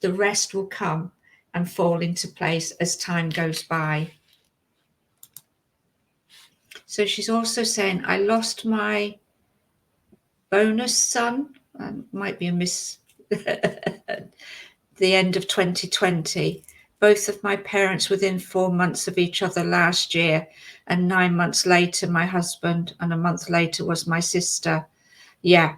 The rest will come and fall into place as time goes by. So she's also saying, I lost my bonus son. Might be a miss. The end of 2020. Both of my parents within 4 months of each other last year, and 9 months later my husband, and a month later was my sister. Yeah,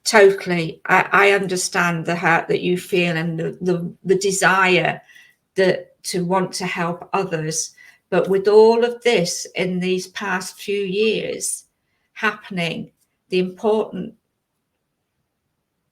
totally. I understand the hurt that you feel and the desire that to want to help others. But with all of this in these past few years happening, the important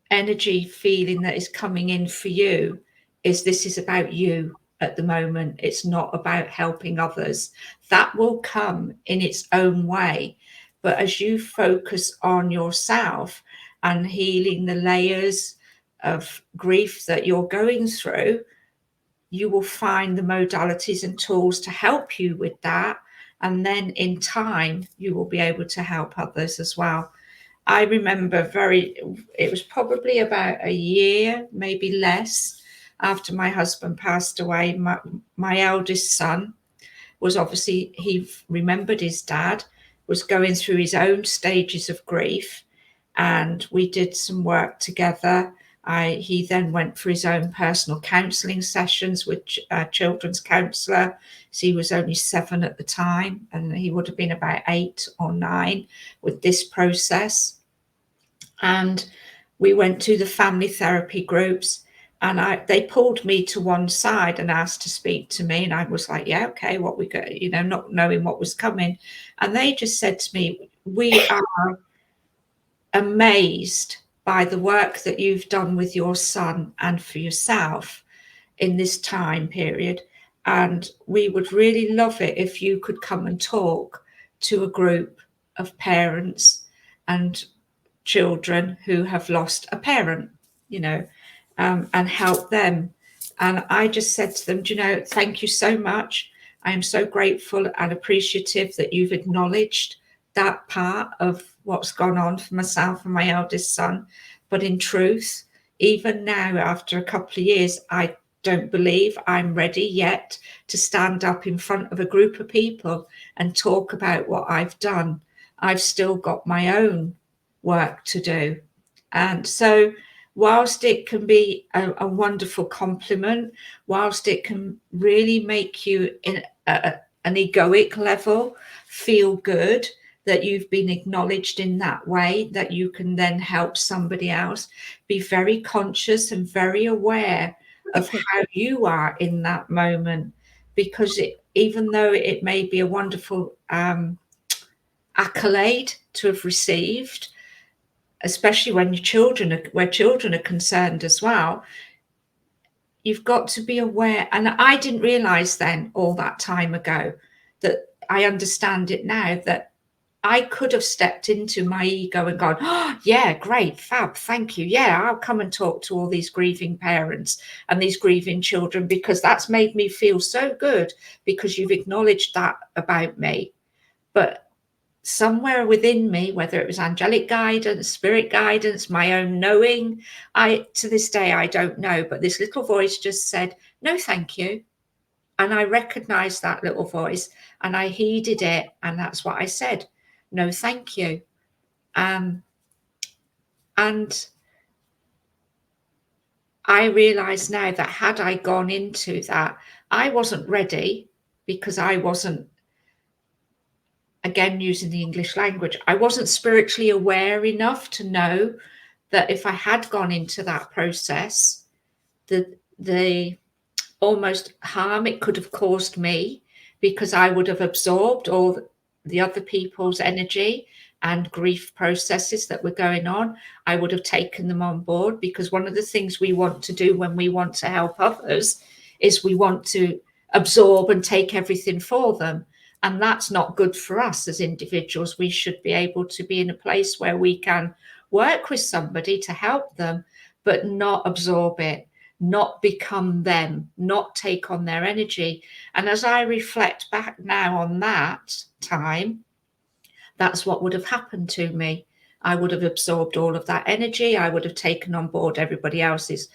energy feeling that is coming in for you is this is about you at the moment. It's not about helping others. That will come in its own way. But as you focus on yourself and healing the layers of grief that you're going through, you will find the modalities and tools to help you with that. And then in time, you will be able to help others as well. I remember it was probably about a year, maybe less, after my husband passed away. My eldest son was obviously, he remembered his dad, was going through his own stages of grief, and we did some work together. He then went for his own personal counselling sessions with a children's counsellor. So he was only 7 at the time, and he would have been about 8 or 9 with this process. And we went to the family therapy groups, and they pulled me to one side and asked to speak to me. And I was like, yeah, okay, what we got, not knowing what was coming. And they just said to me, we are amazed by the work that you've done with your son and for yourself in this time period. And we would really love it if you could come and talk to a group of parents and children who have lost a parent, and help them. And I just said to them, thank you so much. I am so grateful and appreciative that you've acknowledged that part of what's gone on for myself and my eldest son. But in truth, even now, after a couple of years, I don't believe I'm ready yet to stand up in front of a group of people and talk about what I've done. I've still got my own work to do. And so whilst it can be a wonderful compliment, whilst it can really make you in an egoic level feel good that you've been acknowledged in that way, that you can then help somebody else, be very conscious and very aware of how you are in that moment, because even though it may be a wonderful accolade to have received, especially when children are concerned as well, you've got to be aware. And I didn't realize then all that time ago that I understand it now, that I could have stepped into my ego and gone, oh, yeah, great, fab, thank you. Yeah, I'll come and talk to all these grieving parents and these grieving children, because that's made me feel so good, because you've acknowledged that about me. But somewhere within me, whether it was angelic guidance, spirit guidance, my own knowing, to this day, I don't know, but this little voice just said, no, thank you. And I recognized that little voice and I heeded it. And that's what I said. No, thank you. And I realize now that had I gone into that, I wasn't ready, because I wasn't, again, using the English language, I wasn't spiritually aware enough to know that if I had gone into that process, the almost harm it could have caused me, because I would have absorbed all the other people's energy and grief processes that were going on. I would have taken them on board, because one of the things we want to do when we want to help others is we want to absorb and take everything for them. And that's not good for us as individuals. We should be able to be in a place where we can work with somebody to help them, but not absorb it, not become them, not take on their energy. And as I reflect back now on that time, that's what would have happened to me. I would have absorbed all of that energy. I would have taken on board everybody else's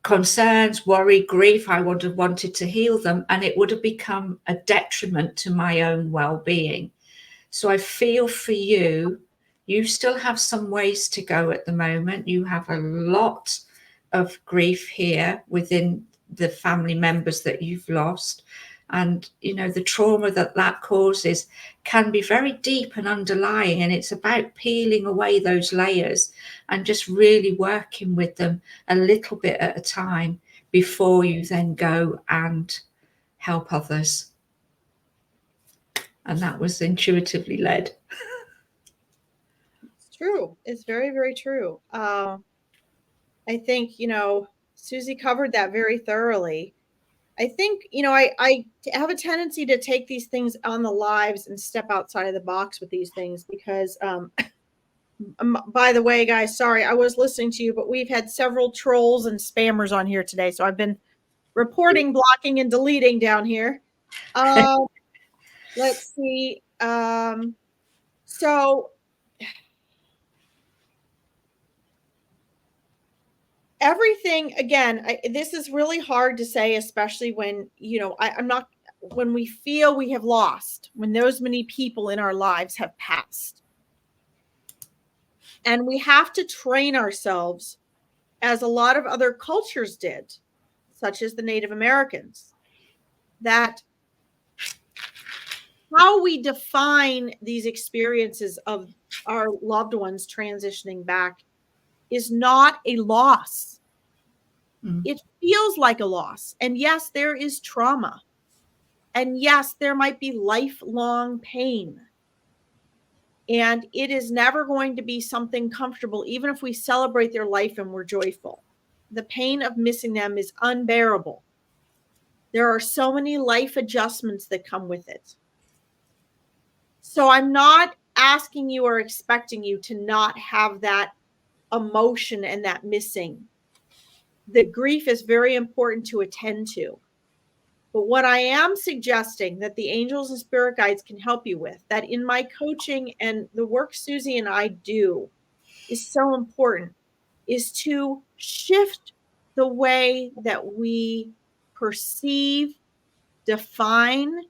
concerns, worry, grief. I would have wanted to heal them, and it would have become a detriment to my own well-being. So I feel for you. You still have some ways to go at the moment. You have a lot of grief here within the family members that you've lost. And, you know, the trauma that that causes can be very deep and underlying. And it's about peeling away those layers and just really working with them a little bit at a time before you then go and help others. And that was intuitively led. It's true. It's very, very true. I think, Susie covered that very thoroughly. I think, I have a tendency to take these things on the lives and step outside of the box with these things because, by the way, guys, sorry, I was listening to you, but we've had several trolls and spammers on here today. So I've been reporting, blocking, and deleting down here. Let's see. So everything, again, this is really hard to say, especially when, when we feel we have lost, when those many people in our lives have passed. And we have to train ourselves, as a lot of other cultures did, such as the Native Americans, that how we define these experiences of our loved ones transitioning back is not a loss. It feels like a loss. And yes, there is trauma. And yes, there might be lifelong pain. And it is never going to be something comfortable, even if we celebrate their life and we're joyful. The pain of missing them is unbearable. There are so many life adjustments that come with it. So I'm not asking you or expecting you to not have that emotion and that missing. The grief is very important to attend to. But what I am suggesting that the angels and spirit guides can help you with, that in my coaching and the work Susie and I do is so important, is to shift the way that we perceive, define,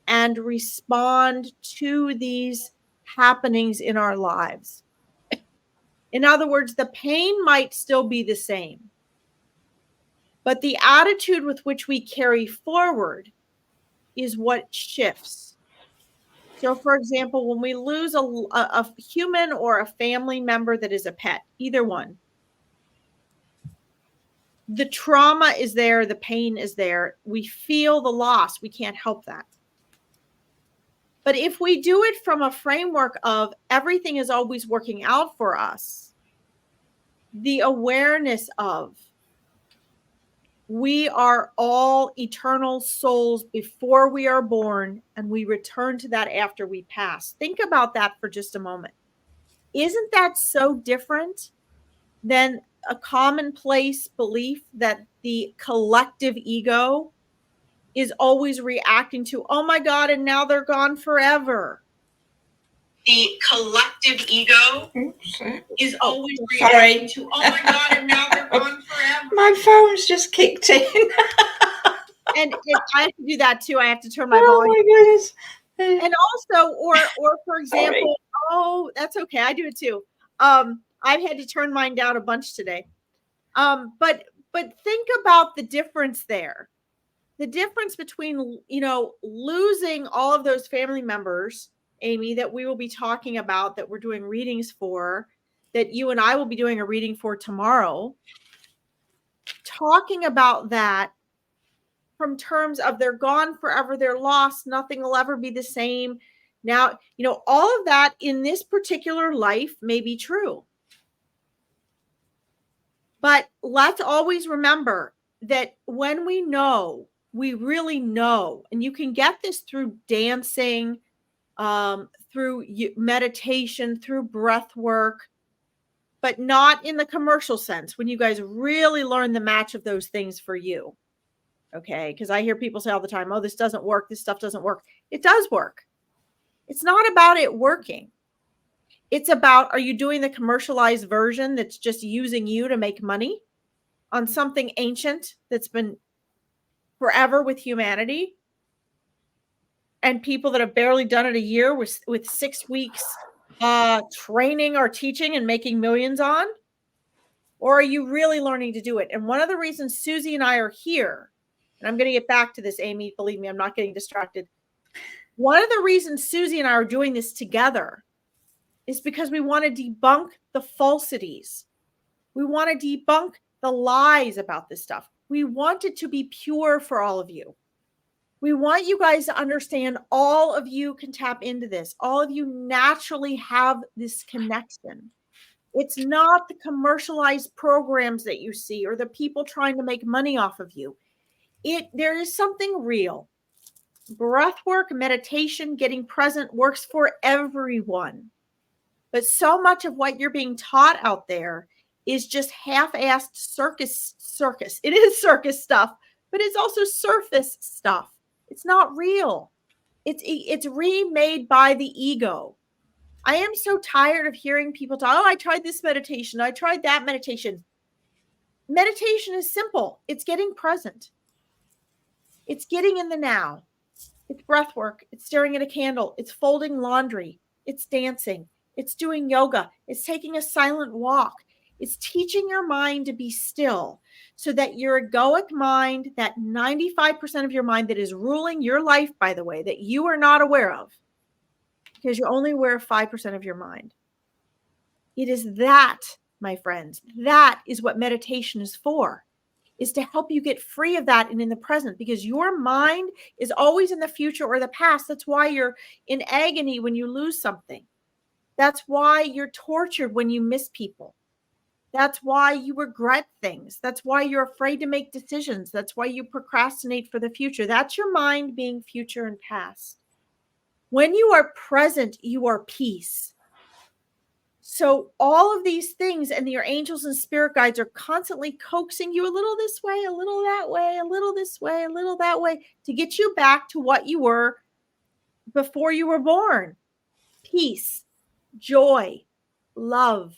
and respond to these happenings in our lives. In other words, the pain might still be the same, but the attitude with which we carry forward is what shifts. So, for example, when we lose a human or a family member that is a pet, either one, the trauma is there, the pain is there. We feel the loss. We can't help that. But if we do it from a framework of everything is always working out for us, the awareness of We are all eternal souls before we are born, and we return to that after we pass. Think about that for just a moment. Isn't that so different than a commonplace belief that the collective ego is always reacting to, oh my God, and now they're gone forever? The collective ego is always reacting to, oh my God, and now they're gone forever. My phone's just kicked in. And I have to do that too. I have to turn my volume. Oh my goodness. And also, or for example, oh, that's okay. I do it too. I've had to turn mine down a bunch today. But think about the difference there. The difference between, losing all of those family members, Amy, that we will be talking about, that we're doing readings for, that you and I will be doing a reading for tomorrow, talking about that from terms of they're gone forever, they're lost, nothing will ever be the same. Now, all of that in this particular life may be true. But let's always remember that when we know, we really know, and you can get this through dancing, through meditation, through breath work, but not in the commercial sense, when you guys really learn the match of those things for you. Okay, because I hear people say all the time, oh, this doesn't work, this stuff doesn't work. It does work. It's not about it working. It's about, are you doing the commercialized version that's just using you to make money on something ancient that's been forever with humanity, and people that have barely done it a year with 6 weeks training or teaching and making millions on? Or are you really learning to do it? And one of the reasons Susie and I are here, and I'm going to get back to this, Amy, believe me, I'm not getting distracted. One of the reasons Susie and I are doing this together is because we want to debunk the falsities. We want to debunk the lies about this stuff. We want it to be pure for all of you. We want you guys to understand all of you can tap into this. All of you naturally have this connection. It's not the commercialized programs that you see or the people trying to make money off of you. There is something real. Breath work, meditation, getting present works for everyone. But so much of what you're being taught out there is just half-assed circus. It is circus stuff, but it's also surface stuff. It's not real. It's remade by the ego. I am so tired of hearing people talk, oh, I tried this meditation, I tried that meditation. Meditation is simple. It's getting present. It's getting in the now. It's breath work. It's staring at a candle. It's folding laundry. It's dancing. It's doing yoga. It's taking a silent walk. It's teaching your mind to be still so that your egoic mind, that 95% of your mind that is ruling your life, by the way, that you are not aware of, because you're only aware of 5% of your mind. It is that, my friends, that is what meditation is for, is to help you get free of that and in the present, because your mind is always in the future or the past. That's why you're in agony when you lose something. That's why you're tortured when you miss people. That's why you regret things. That's why you're afraid to make decisions. That's why you procrastinate for the future. That's your mind being future and past. When you are present, you are peace. So all of these things and your angels and spirit guides are constantly coaxing you a little this way, a little that way, a little this way, a little that way, to get you back to what you were before you were born. Peace, joy, love,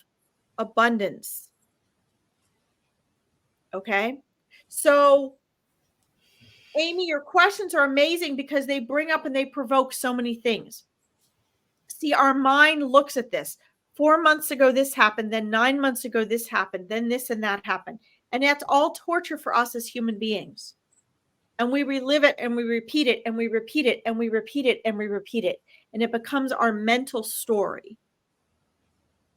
abundance. Okay? So, Amy, your questions are amazing because they bring up and they provoke so many things. See, our mind looks at this. 4 months ago, this happened. Then 9 months ago, this happened. Then this and that happened. And that's all torture for us as human beings. And we relive it and we repeat it and we repeat it and we repeat it and we repeat it. And it becomes our mental story.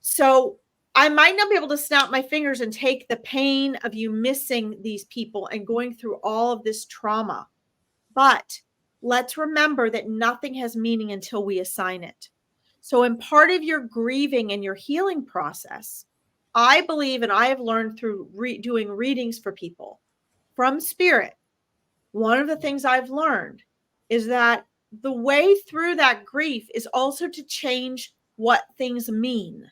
So I might not be able to snap my fingers and take the pain of you missing these people and going through all of this trauma. But let's remember that nothing has meaning until we assign it. So in part of your grieving and your healing process, I believe, and I have learned through doing readings for people from spirit, one of the things I've learned is that the way through that grief is also to change what things mean,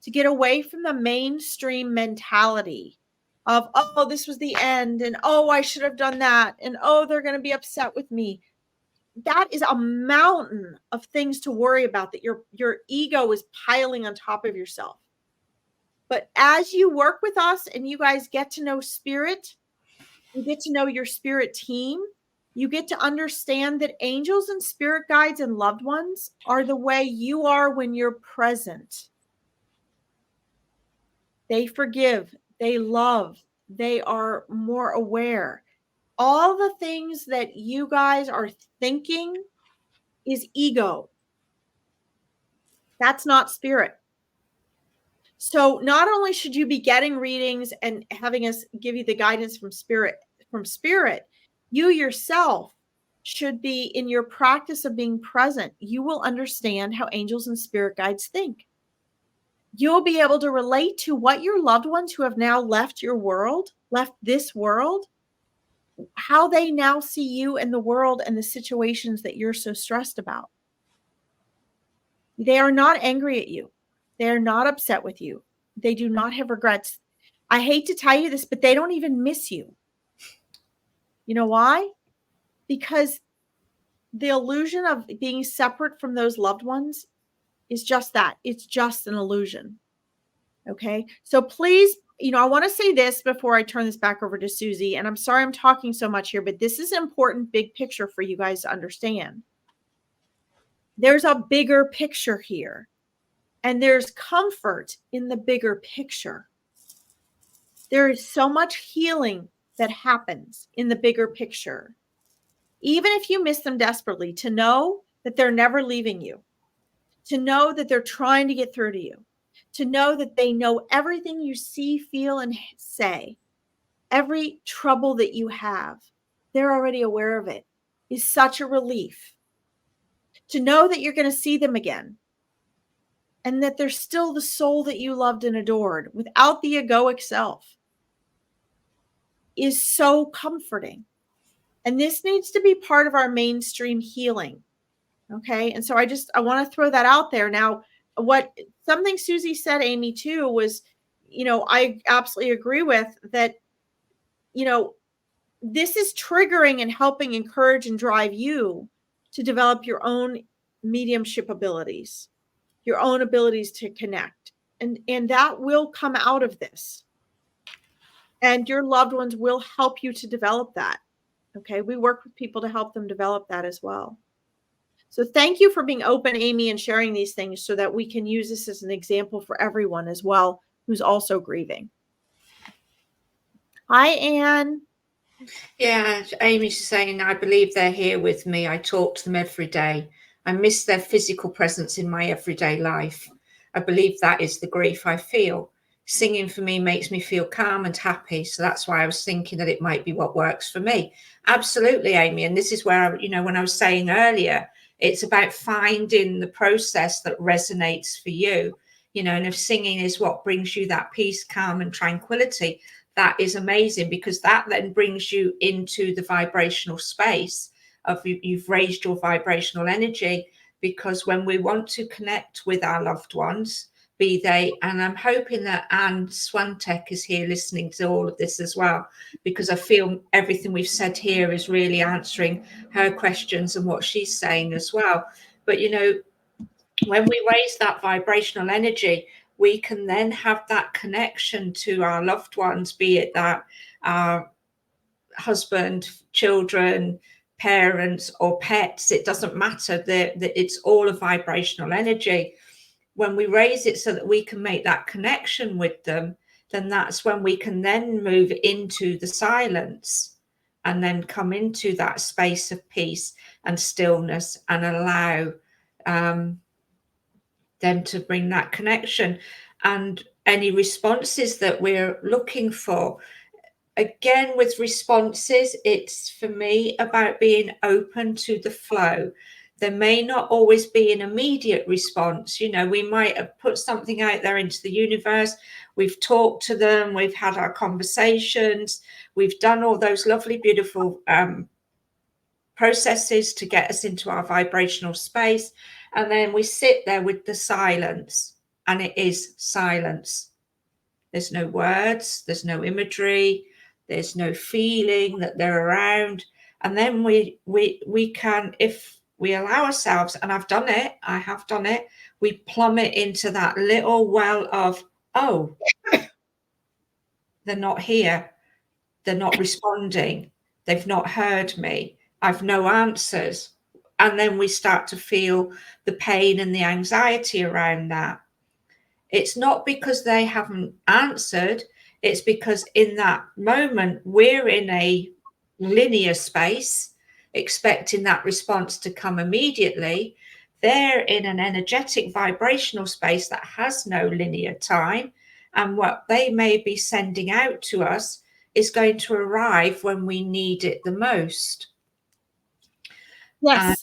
to get away from the mainstream mentality of, oh, this was the end, and oh, I should have done that, and oh, they're going to be upset with me. That is a mountain of things to worry about that your ego is piling on top of yourself. But as you work with us and you guys get to know spirit, you get to know your spirit team, you get to understand that angels and spirit guides and loved ones are the way you are when you're present. They forgive, they love, they are more aware. All the things that you guys are thinking is ego. That's not spirit. So not only should you be getting readings and having us give you the guidance from spirit, you yourself should be in your practice of being present. You will understand how angels and spirit guides think. You'll be able to relate to what your loved ones who have now left your world, left this world, how they now see you and the world and the situations that you're so stressed about. They are not angry at you. They are not upset with you. They do not have regrets. I hate to tell you this, but they don't even miss you. You know why? Because the illusion of being separate from those loved ones is just that. It's just an illusion. Okay. So please, I want to say this before I turn this back over to Susie, and I'm sorry I'm talking so much here, but this is an important big picture for you guys to understand. There's a bigger picture here, and there's comfort in the bigger picture. There is so much healing that happens in the bigger picture. Even if you miss them desperately, to know that they're never leaving you, to know that they're trying to get through to you, to know that they know everything you see, feel, and say, every trouble that you have, they're already aware of it, is such a relief. To know that you're going to see them again, and that they're still the soul that you loved and adored without the egoic self, is so comforting. And this needs to be part of our mainstream healing. Okay. And so I want to throw that out there. Now, something Susie said, Amy, too, was, I absolutely agree with that. This is triggering and helping encourage and drive you to develop your own mediumship abilities, your own abilities to connect. And that will come out of this. And your loved ones will help you to develop that. Okay. We work with people to help them develop that as well. So thank you for being open, Amy, and sharing these things so that we can use this as an example for everyone as well who's also grieving. Hi, Anne. Yeah, Amy's saying, I believe they're here with me. I talk to them every day. I miss their physical presence in my everyday life. I believe that is the grief I feel. Singing for me makes me feel calm and happy. So that's why I was thinking that it might be what works for me. Absolutely, Amy. And this is where, when I was saying earlier, it's about finding the process that resonates for you, and if singing is what brings you that peace, calm, and tranquility, that is amazing, because that then brings you into the vibrational space of you've raised your vibrational energy. Because when we want to connect with our loved ones, be they, and I'm hoping that Anne Swantek is here listening to all of this as well, because I feel everything we've said here is really answering her questions and what she's saying as well. But when we raise that vibrational energy, we can then have that connection to our loved ones, be it that our husband, children, parents, or pets. It doesn't matter. That it's all a vibrational energy. When we raise it so that we can make that connection with them, then that's when we can then move into the silence and then come into that space of peace and stillness and allow them to bring that connection and any responses that we're looking for. Again, with responses, it's for me about being open to the flow. There may not always be an immediate response. You know, we might have put something out there into the universe. We've talked to them. We've had our conversations. We've done all those lovely, beautiful processes to get us into our vibrational space. And then we sit there with the silence, and it is silence. There's no words, there's no imagery, there's no feeling that they're around. And then we can, if we allow ourselves, and I've done it, I have done it, we plummet into that little well of, oh, they're not here, they're not responding, they've not heard me, I've no answers. And then we start to feel the pain and the anxiety around that. It's not because they haven't answered, it's because in that moment we're in a linear space, expecting that response to come immediately. They're in an energetic vibrational space that has no linear time, and what they may be sending out to us is going to arrive when we need it the most. Yes. And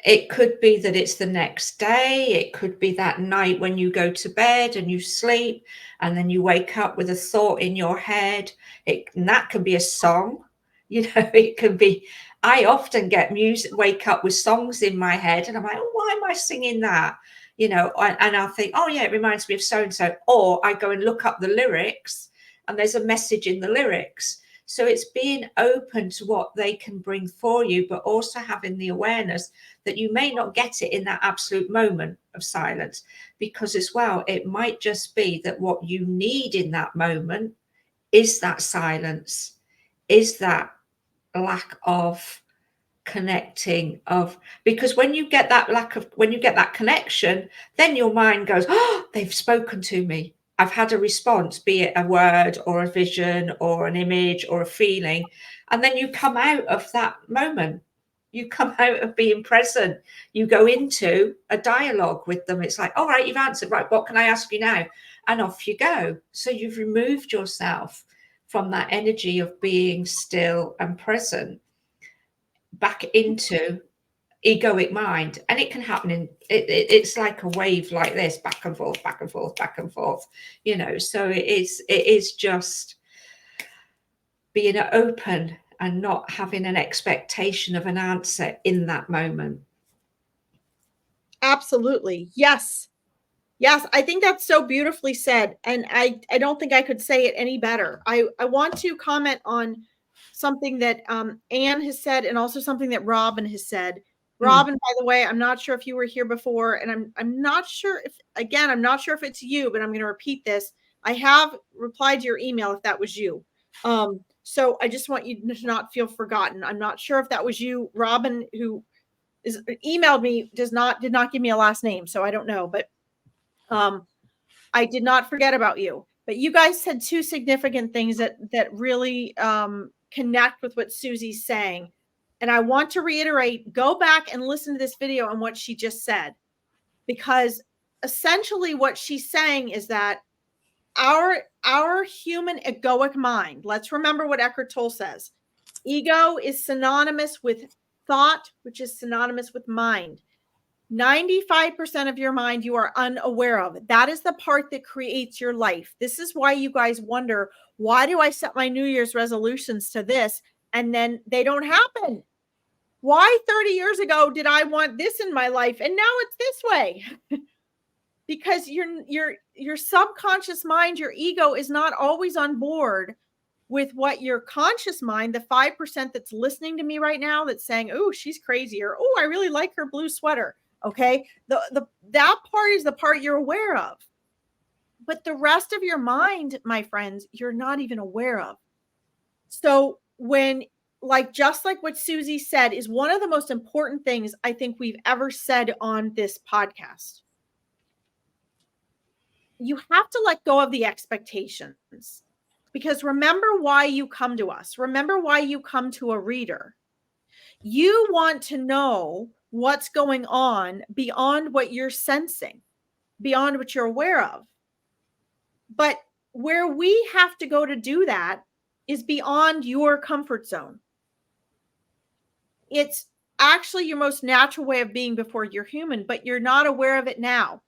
it could be that it's the next day. It could be that night when you go to bed and you sleep, and then you wake up with a thought in your head. And that can be a song. You know, it can be, I often get music, wake up with songs in my head, and I'm like, oh, why am I singing that? You know, and I'll think, oh yeah, it reminds me of so-and-so. Or I go and look up the lyrics, and there's a message in the lyrics. So it's being open to what they can bring for you, but also having the awareness that you may not get it in that absolute moment of silence, because as well, it might just be that what you need in that moment is that silence, is that lack of connecting of, because when you get that when you get that connection, then your mind goes, oh, they've spoken to me. I've had a response, be it a word or a vision or an image or a feeling. And then you come out of that moment. You come out of being present. You go into a dialogue with them. It's like, all right, you've answered. Right, what can I ask you now? And off you go. So you've removed yourself from that energy of being still and present back into egoic mind. And it can happen in it's like a wave like this, back and forth, back and forth, back and forth, you know. So it is just being open and not having an expectation of an answer in that moment. Absolutely. Yes. Yes, I think that's so beautifully said. And I don't think I could say it any better. I want to comment on something that Anne has said, and also something that Robin has said. Robin, by the way, I'm not sure if you were here before, and I'm not sure if, again, I'm not sure if it's you, but I'm going to repeat this. I have replied to your email if that was you. So I just want you to not feel forgotten. I'm not sure if that was you, Robin, who is emailed me, did not give me a last name, so I don't know, but I did not forget about you. But you guys said two significant things that really connect with what Susie's saying. And I want to reiterate, go back and listen to this video on what she just said, because essentially what she's saying is that our human egoic mind, let's remember what Eckhart Tolle says. Ego is synonymous with thought, which is synonymous with mind. 95% of your mind you are unaware of. That is the part that creates your life. This is why you guys wonder, why do I set my New Year's resolutions to this and then they don't happen? Why 30 years ago did I want this in my life and now it's this way? Because your subconscious mind, your ego, is not always on board with what your conscious mind, the 5% that's listening to me right now, that's saying, oh, she's crazy, or oh, I really like her blue sweater. Okay. That part is the part you're aware of. But the rest of your mind, my friends, you're not even aware of. So when, just like what Susie said, is one of the most important things I think we've ever said on this podcast. You have to let go of the expectations, because remember why you come to us. Remember why you come to a reader. You want to know what's going on beyond what you're sensing, beyond what you're aware of. But where we have to go to do that is beyond your comfort zone. It's actually your most natural way of being before you're human, but you're not aware of it now.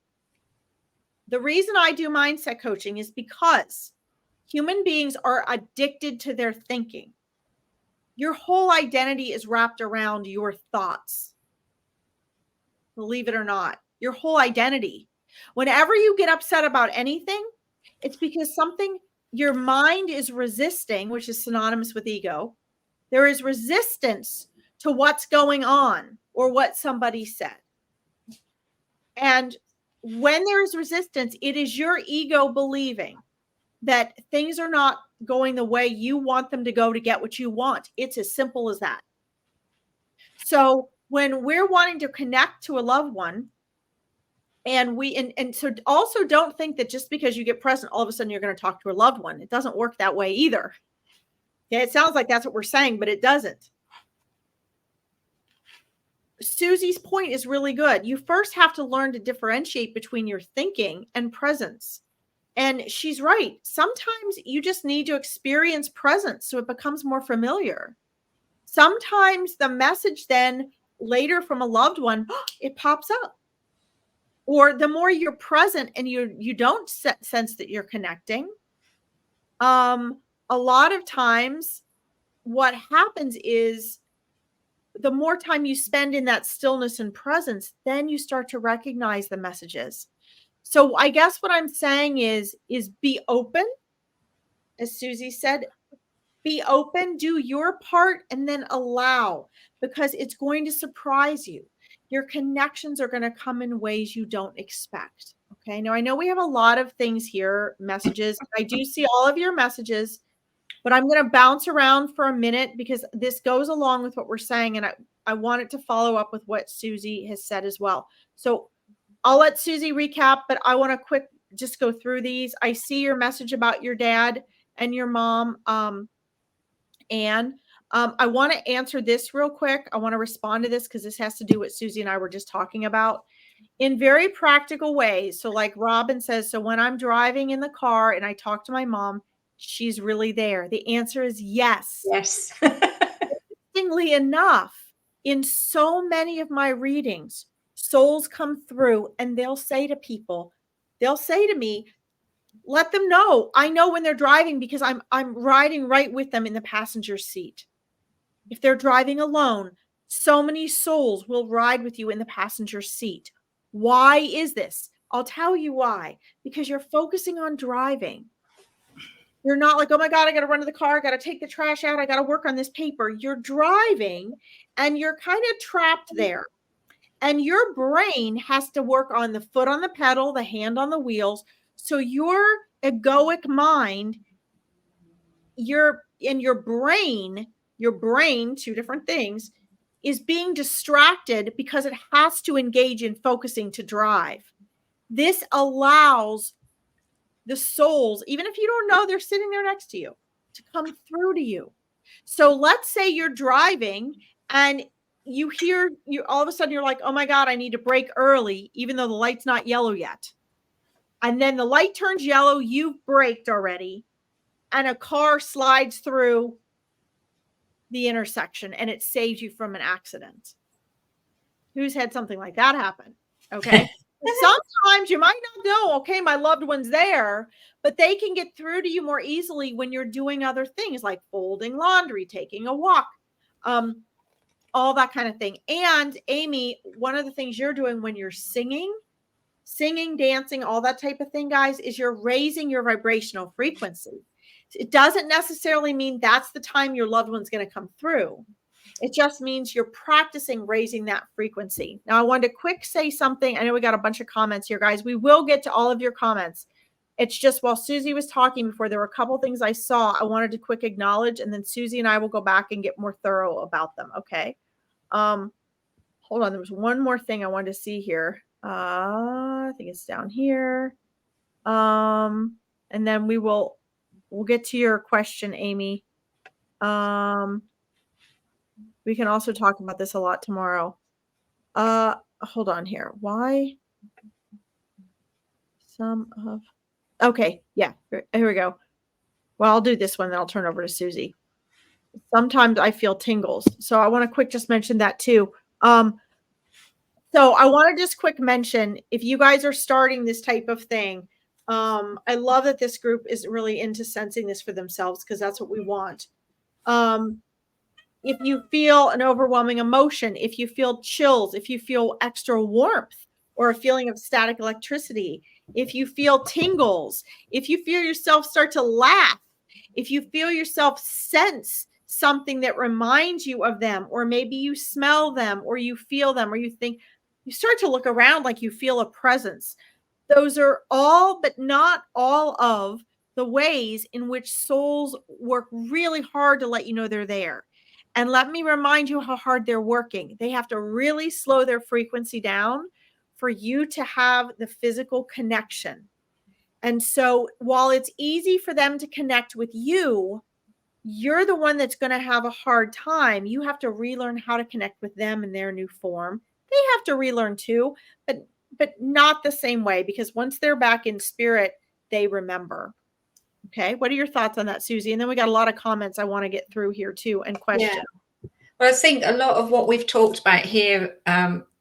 The reason I do mindset coaching is because human beings are addicted to their thinking. Your whole identity is wrapped around your thoughts. Believe it or not, your whole identity. Whenever you get upset about anything, it's because something your mind is resisting, which is synonymous with ego. There is resistance to what's going on or what somebody said. And when there is resistance, it is your ego believing that things are not going the way you want them to go to get what you want. It's as simple as that. So when we're wanting to connect to a loved one, and so also don't think that just because you get present, all of a sudden you're going to talk to a loved one. It doesn't work that way either. Yeah, it sounds like that's what we're saying, but it doesn't. Susie's point is really good. You first have to learn to differentiate between your thinking and presence. And she's right. Sometimes you just need to experience presence so it becomes more familiar. Sometimes the message then later from a loved one, it pops up. Or the more you're present and you don't sense that you're connecting, a lot of times what happens is the more time you spend in that stillness and presence, then you start to recognize the messages. So I guess what I'm saying is be open. As Susie said, be open, do your part, and then allow, because it's going to surprise you. Your connections are going to come in ways you don't expect. Okay. Now I know we have a lot of things here, messages. I do see all of your messages, but I'm going to bounce around for a minute because this goes along with what we're saying. And I want it to follow up with what Susie has said as well. So I'll let Susie recap, but I want to just go through these. I see your message about your dad and your mom. Anne, I want to answer this real quick. I want to respond to this because this has to do what Susie and I were just talking about in very practical ways. So like Robin says, so when I'm driving in the car and I talk to my mom, she's really there. The answer is yes. Yes. Interestingly enough, in so many of my readings, souls come through and they'll say to me, let them know. I know when they're driving because I'm riding right with them in the passenger seat. If they're driving alone, so many souls will ride with you in the passenger seat. Why is this? I'll tell you why. Because you're focusing on driving. You're not like, oh my God, I got to run to the car. I got to take the trash out. I got to work on this paper. You're driving and you're kind of trapped there. And your brain has to work on the foot on the pedal, the hand on the wheels. So your egoic mind, your brain, two different things, is being distracted because it has to engage in focusing to drive. This allows the souls, even if you don't know they're sitting there next to you, to come through to you. So let's say you're driving and you all of a sudden you're like, oh my God, I need to brake early, even though the light's not yellow yet. And then the light turns yellow, you've braked already, and a car slides through the intersection and it saves you from an accident. Who's had something like that happen? Okay. Sometimes you might not know, okay, my loved one's there, but they can get through to you more easily when you're doing other things like folding laundry, taking a walk, all that kind of thing. And Amy, one of the things you're doing when you're singing, dancing, all that type of thing, guys, is you're raising your vibrational frequency. It doesn't necessarily mean that's the time your loved one's going to come through. It just means you're practicing raising that frequency. Now, I wanted to quick say something. I know we got a bunch of comments here, guys. We will get to all of your comments. It's just while Susie was talking before, there were a couple of things I saw I wanted to quick acknowledge, and then Susie and I will go back and get more thorough about them, okay? Hold on. There was one more thing I wanted to see here. I think it's down here. And then we'll get to your question, Amy. We can also talk about this a lot tomorrow. Hold on here. Why? Okay. Yeah. Here we go. Well, I'll do this one, then I'll turn over to Susie. Sometimes I feel tingles. So I want to quick just mention that too. So I want to just quick mention, if you guys are starting this type of thing, I love that this group is really into sensing this for themselves, because that's what we want. If you feel an overwhelming emotion, if you feel chills, if you feel extra warmth or a feeling of static electricity, if you feel tingles, if you feel yourself start to laugh, if you feel yourself sense something that reminds you of them, or maybe you smell them, or you feel them, or you think, you start to look around like you feel a presence. Those are all, but not all of the ways in which souls work really hard to let you know they're there. And let me remind you how hard they're working. They have to really slow their frequency down for you to have the physical connection. And so while it's easy for them to connect with you, you're the one that's going to have a hard time. You have to relearn how to connect with them in their new form. They have to relearn too, but not the same way, because once they're back in spirit, they remember. Okay. What are your thoughts on that, Susie? And then we got a lot of comments I want to get through here too, and questions. Yeah. Well, I think a lot of what we've talked about here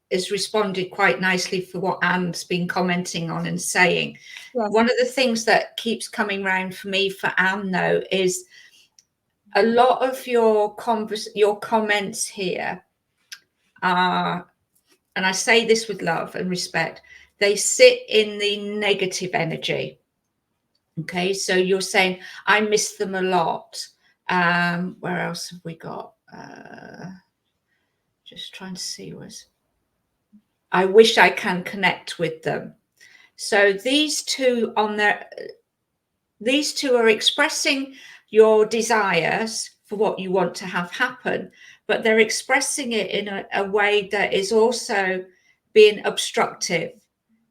is responded quite nicely for what Anne's been commenting on and saying. Yes. One of the things that keeps coming round for me for Anne, though, is a lot of your comments here are, and I say this with love and respect, they sit in the negative energy. Okay, so you're saying, I miss them a lot. Where else have we got? Just trying to see, I wish I can connect with them. So these two are expressing your desires for what you want to have happen, but they're expressing it in a way that is also being obstructive.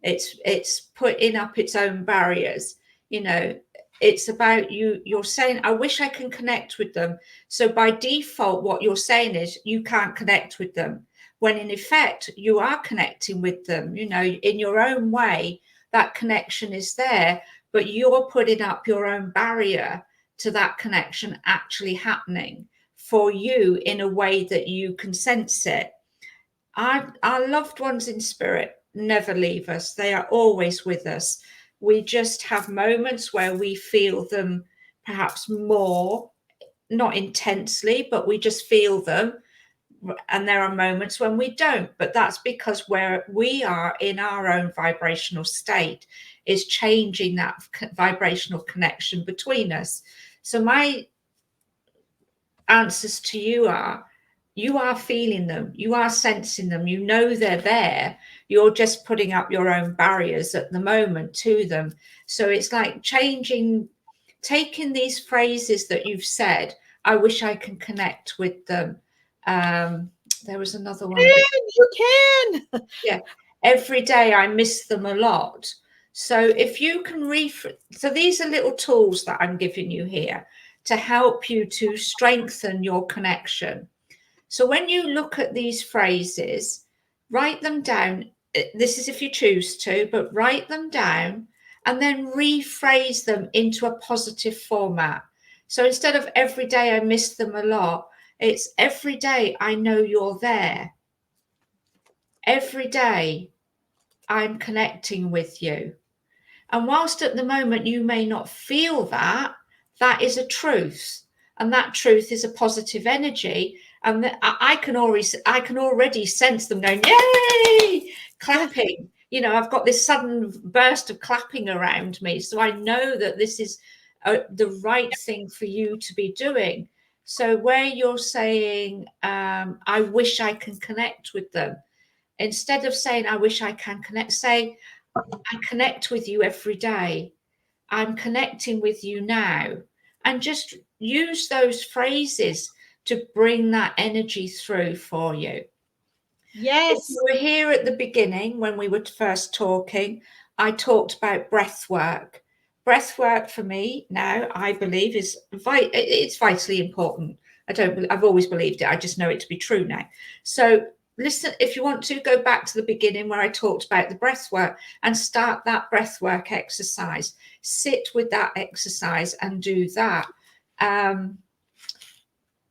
It's putting up its own barriers. You know, it's about you're saying, I wish I can connect with them. So by default, what you're saying is you can't connect with them, when in effect you are connecting with them. You know, in your own way, that connection is there, but you're putting up your own barrier to that connection actually happening for you in a way that you can sense it. Our loved ones in spirit never leave us. They are always with us. We just have moments where we feel them perhaps more, not intensely, but we just feel them. And there are moments when we don't, but that's because where we are in our own vibrational state is changing that vibrational connection between us. So my answers to you are feeling them, you are sensing them, you know they're there, you're just putting up your own barriers at the moment to them. So it's like taking these phrases that you've said, I wish I can connect with them. There was another one. You can. Yeah. Every day I miss them a lot. So if you can so these are little tools that I'm giving you here to help you to strengthen your connection. So when you look at these phrases, write them down. This is if you choose to, but write them down and then rephrase them into a positive format. So instead of every day I miss them a lot, it's every day I know you're there. Every day I'm connecting with you. And whilst at the moment you may not feel that, that is a truth. And that truth is a positive energy. And I can already sense them going, yay, clapping. You know, I've got this sudden burst of clapping around me. So I know that this is the right thing for you to be doing. So where you're saying, I wish I can connect with them, instead of saying, I wish I can connect, say, I connect with you every day. I'm connecting with you now. And just use those phrases to bring that energy through for you. Yes. If you were here at the beginning when we were first talking, I talked about breath work. Breath work for me now, I believe, it's vitally important. I've always believed it. I just know it to be true now. So listen, if you want to, go back to the beginning where I talked about the breath work and start that breath work exercise. Sit with that exercise and do that.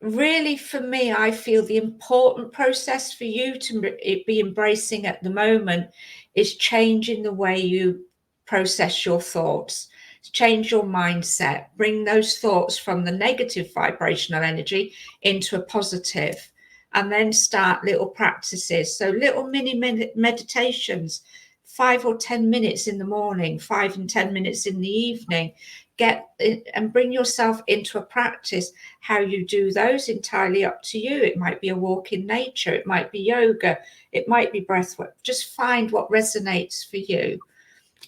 really, for me, I feel the important process for you to be embracing at the moment is changing the way you process your thoughts, change your mindset, bring those thoughts from the negative vibrational energy into a positive, and then start little practices. So little mini meditations, 5 or 10 minutes in the morning, 5 and 10 minutes in the evening. Get it and bring yourself into a practice. How you do those, entirely up to you. It might be a walk in nature, it might be yoga, it might be breath work. Just find what resonates for you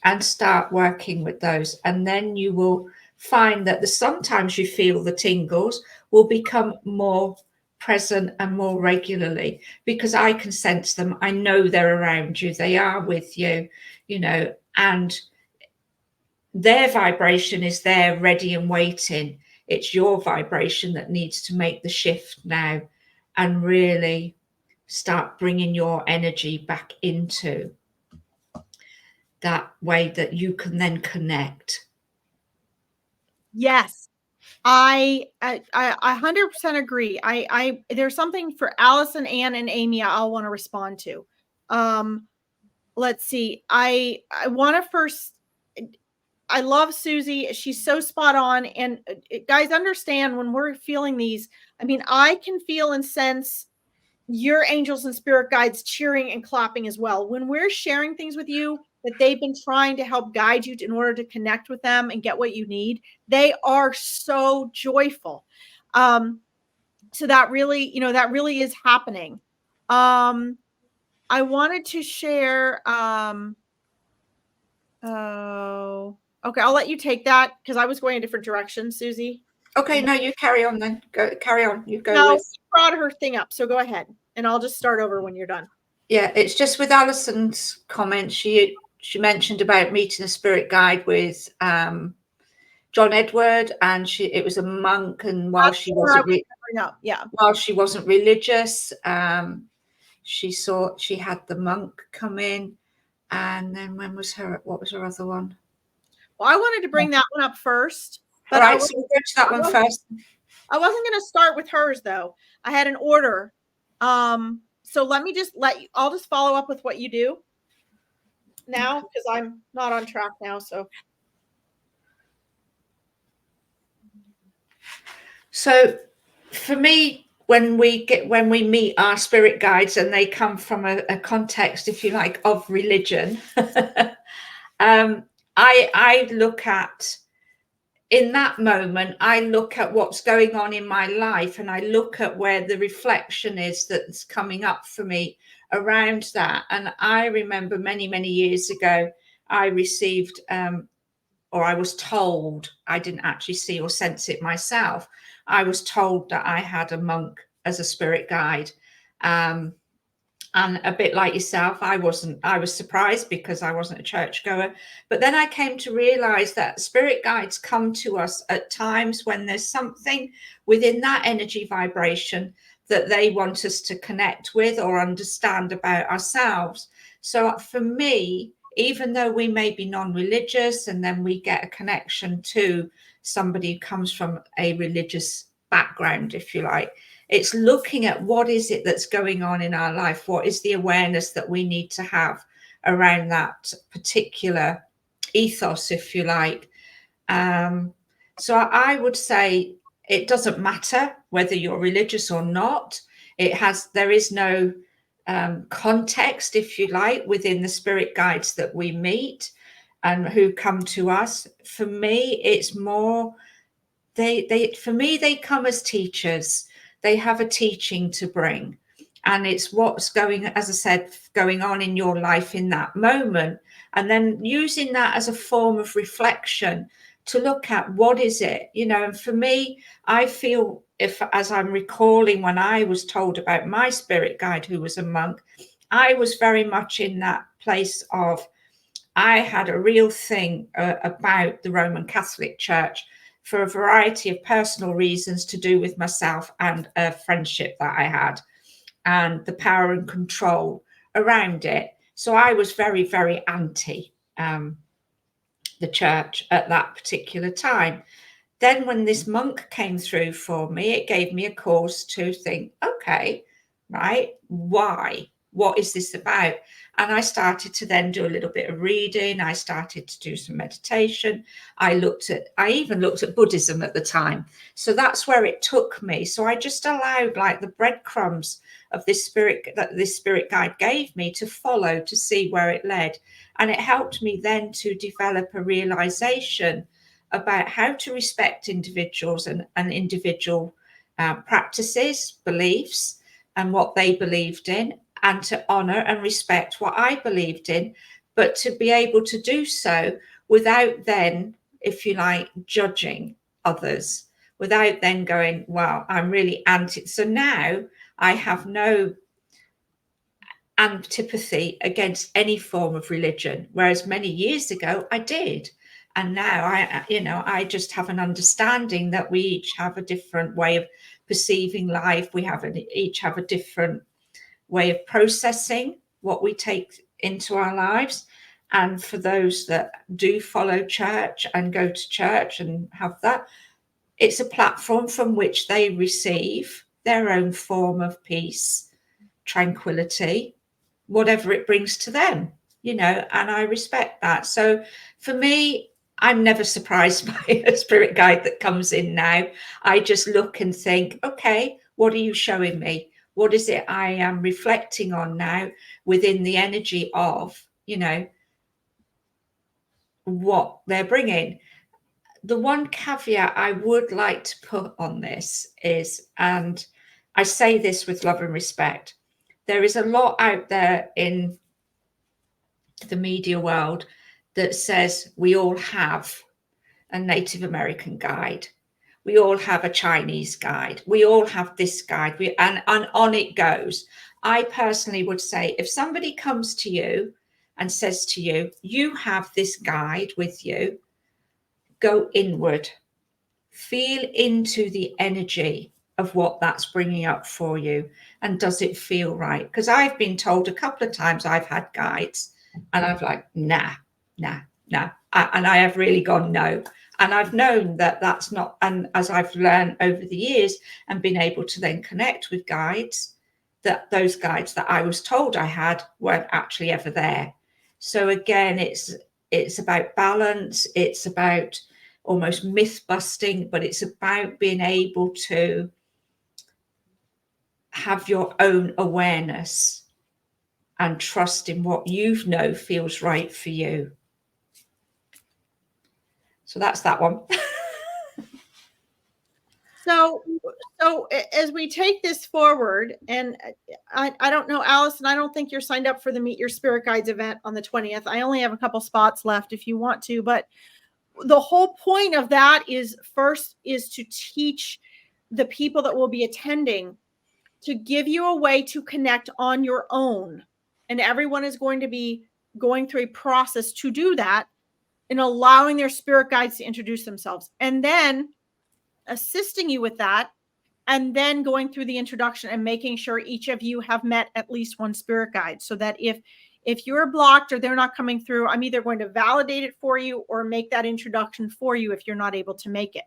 and start working with those, and then you will find that sometimes you feel the tingles will become more present and more regularly, because I can sense them. I know they're around you, they are with you, and their vibration is there ready and waiting. It's your vibration that needs to make the shift now and really start bringing your energy back into that way that you can then connect. Yes. I 100% agree. I there's something for Allison, Ann, and Amy I'll want to respond to. Let's see. I want to first, I love Susie. She's so spot on. And guys, understand when we're feeling these, I mean, I can feel and sense your angels and spirit guides cheering and clapping as well. When we're sharing things with you that they've been trying to help guide you in order to connect with them and get what you need, they are so joyful. So that really, that really is happening. I wanted to share, oh, okay, I'll let you take that because I was going a different direction, Susie. Okay, no, you carry on then. Carry on. You go No, with. she brought her thing up, so go ahead, and I'll just start over when you're done. Yeah, it's just with Alison's comment. She mentioned about meeting a spirit guide with John Edward, and it was a monk, and while she wasn't religious, she had the monk come in, and then what was her other one? Well, I wanted to bring that one up first. But all right, so we'll go to that one first. I wasn't going to start with hers though. I had an order. So let me just I'll just follow up with what you do now because I'm not on track now. So for me, when we meet our spirit guides and they come from a context, if you like, of religion, I look at, in that moment, I look at what's going on in my life, and I look at where the reflection is that's coming up for me around that. And I remember many, many years ago, I received, or I was told, I didn't actually see or sense it myself, I was told that I had a monk as a spirit guide. And a bit like yourself, I was surprised because I wasn't a churchgoer. But then I came to realize that spirit guides come to us at times when there's something within that energy vibration that they want us to connect with or understand about ourselves. So for me, even though we may be non-religious and then we get a connection to somebody who comes from a religious background, if you like, it's looking at what is it that's going on in our life, what is the awareness that we need to have around that particular ethos, if you like. So I would say it doesn't matter whether you're religious or not. There is no context, if you like, within the spirit guides that we meet and who come to us. For me, it's more, they come as teachers. They have a teaching to bring, and it's what's going, as I said, going on in your life in that moment, and then using that as a form of reflection to look at what is it, and for me, I feel, as I'm recalling when I was told about my spirit guide who was a monk, I was very much in that place of, I had a real thing about the Roman Catholic Church for a variety of personal reasons to do with myself and a friendship that I had and the power and control around it. So I was very, very anti the church at that particular time. then when this monk came through for me, it gave me a cause to think, okay, right, why? What is this about? And I started to then do a little bit of reading. I started to do some meditation. I even looked at Buddhism at the time. So that's where it took me. So I just allowed like the breadcrumbs of this spirit that this spirit guide gave me to follow, to see where it led. And it helped me then to develop a realization about how to respect individuals and individual practices, beliefs, and what they believed in, and to honor and respect what I believed in, but to be able to do so without then, if you like, judging others, without then going, well, I'm really anti. So now I have no antipathy against any form of religion, whereas many years ago I did. And now I just have an understanding that we each have a different way of perceiving life. Each have a different way of processing what we take into our lives. And for those that do follow church and go to church and have that, it's a platform from which they receive their own form of peace, tranquility, whatever it brings to them, and I respect that. So for me, I'm never surprised by a spirit guide that comes in now. I just look and think, okay, what are you showing me? What is it I am reflecting on now within the energy of, what they're bringing? The one caveat I would like to put on this is, and I say this with love and respect, there is a lot out there in the media world that says we all have a Native American guide. We all have a Chinese guide. We all have this guide. And on it goes. I personally would say if somebody comes to you and says to you, you have this guide with you, go inward. Feel into the energy of what that's bringing up for you. And does it feel right? Because I've been told a couple of times I've had guides and I've like, nah. And I have really gone no. And I've known that that's not, and as I've learned over the years and been able to then connect with guides, that those guides that I was told I had weren't actually ever there. So again, it's about balance. It's about almost myth busting, but it's about being able to have your own awareness and trust in what you know feels right for you. So that's that one. So as we take this forward, and I don't know, Allison, I don't think you're signed up for the Meet Your Spirit Guides event on the 20th. I only have a couple spots left if you want to, but the whole point of that is to teach the people that will be attending, to give you a way to connect on your own. And everyone is going to be going through a process to do that, and allowing their spirit guides to introduce themselves, and then assisting you with that, and then going through the introduction and making sure each of you have met at least one spirit guide, so that if you're blocked or they're not coming through, I'm either going to validate it for you or make that introduction for you if you're not able to make it.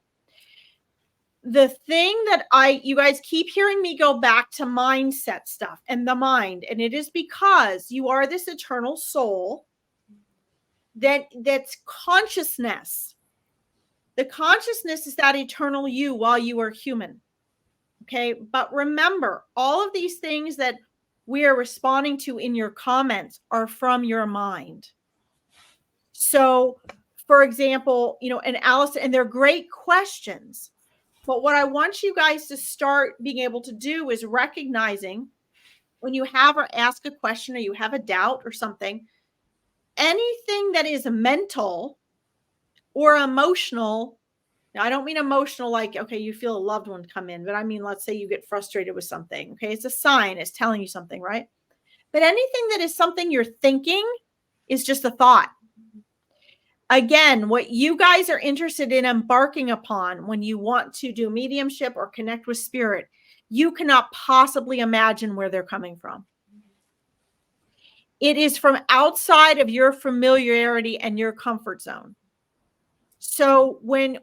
The thing that you guys keep hearing me go back to mindset stuff and the mind, and it is because you are this eternal soul that's consciousness. The consciousness is that eternal you while you are human. Okay. But remember, all of these things that we are responding to in your comments are from your mind. So, for example, and Allison, and they're great questions. But what I want you guys to start being able to do is recognizing when you have or ask a question or you have a doubt or something, anything that is mental or emotional. Now, I don't mean emotional like, okay, you feel a loved one come in, but I mean, let's say you get frustrated with something. Okay. It's a sign, it's telling you something, right? But anything that is something you're thinking is just a thought. Again, what you guys are interested in embarking upon when you want to do mediumship or connect with spirit, you cannot possibly imagine where they're coming from. It is from outside of your familiarity and your comfort zone. So when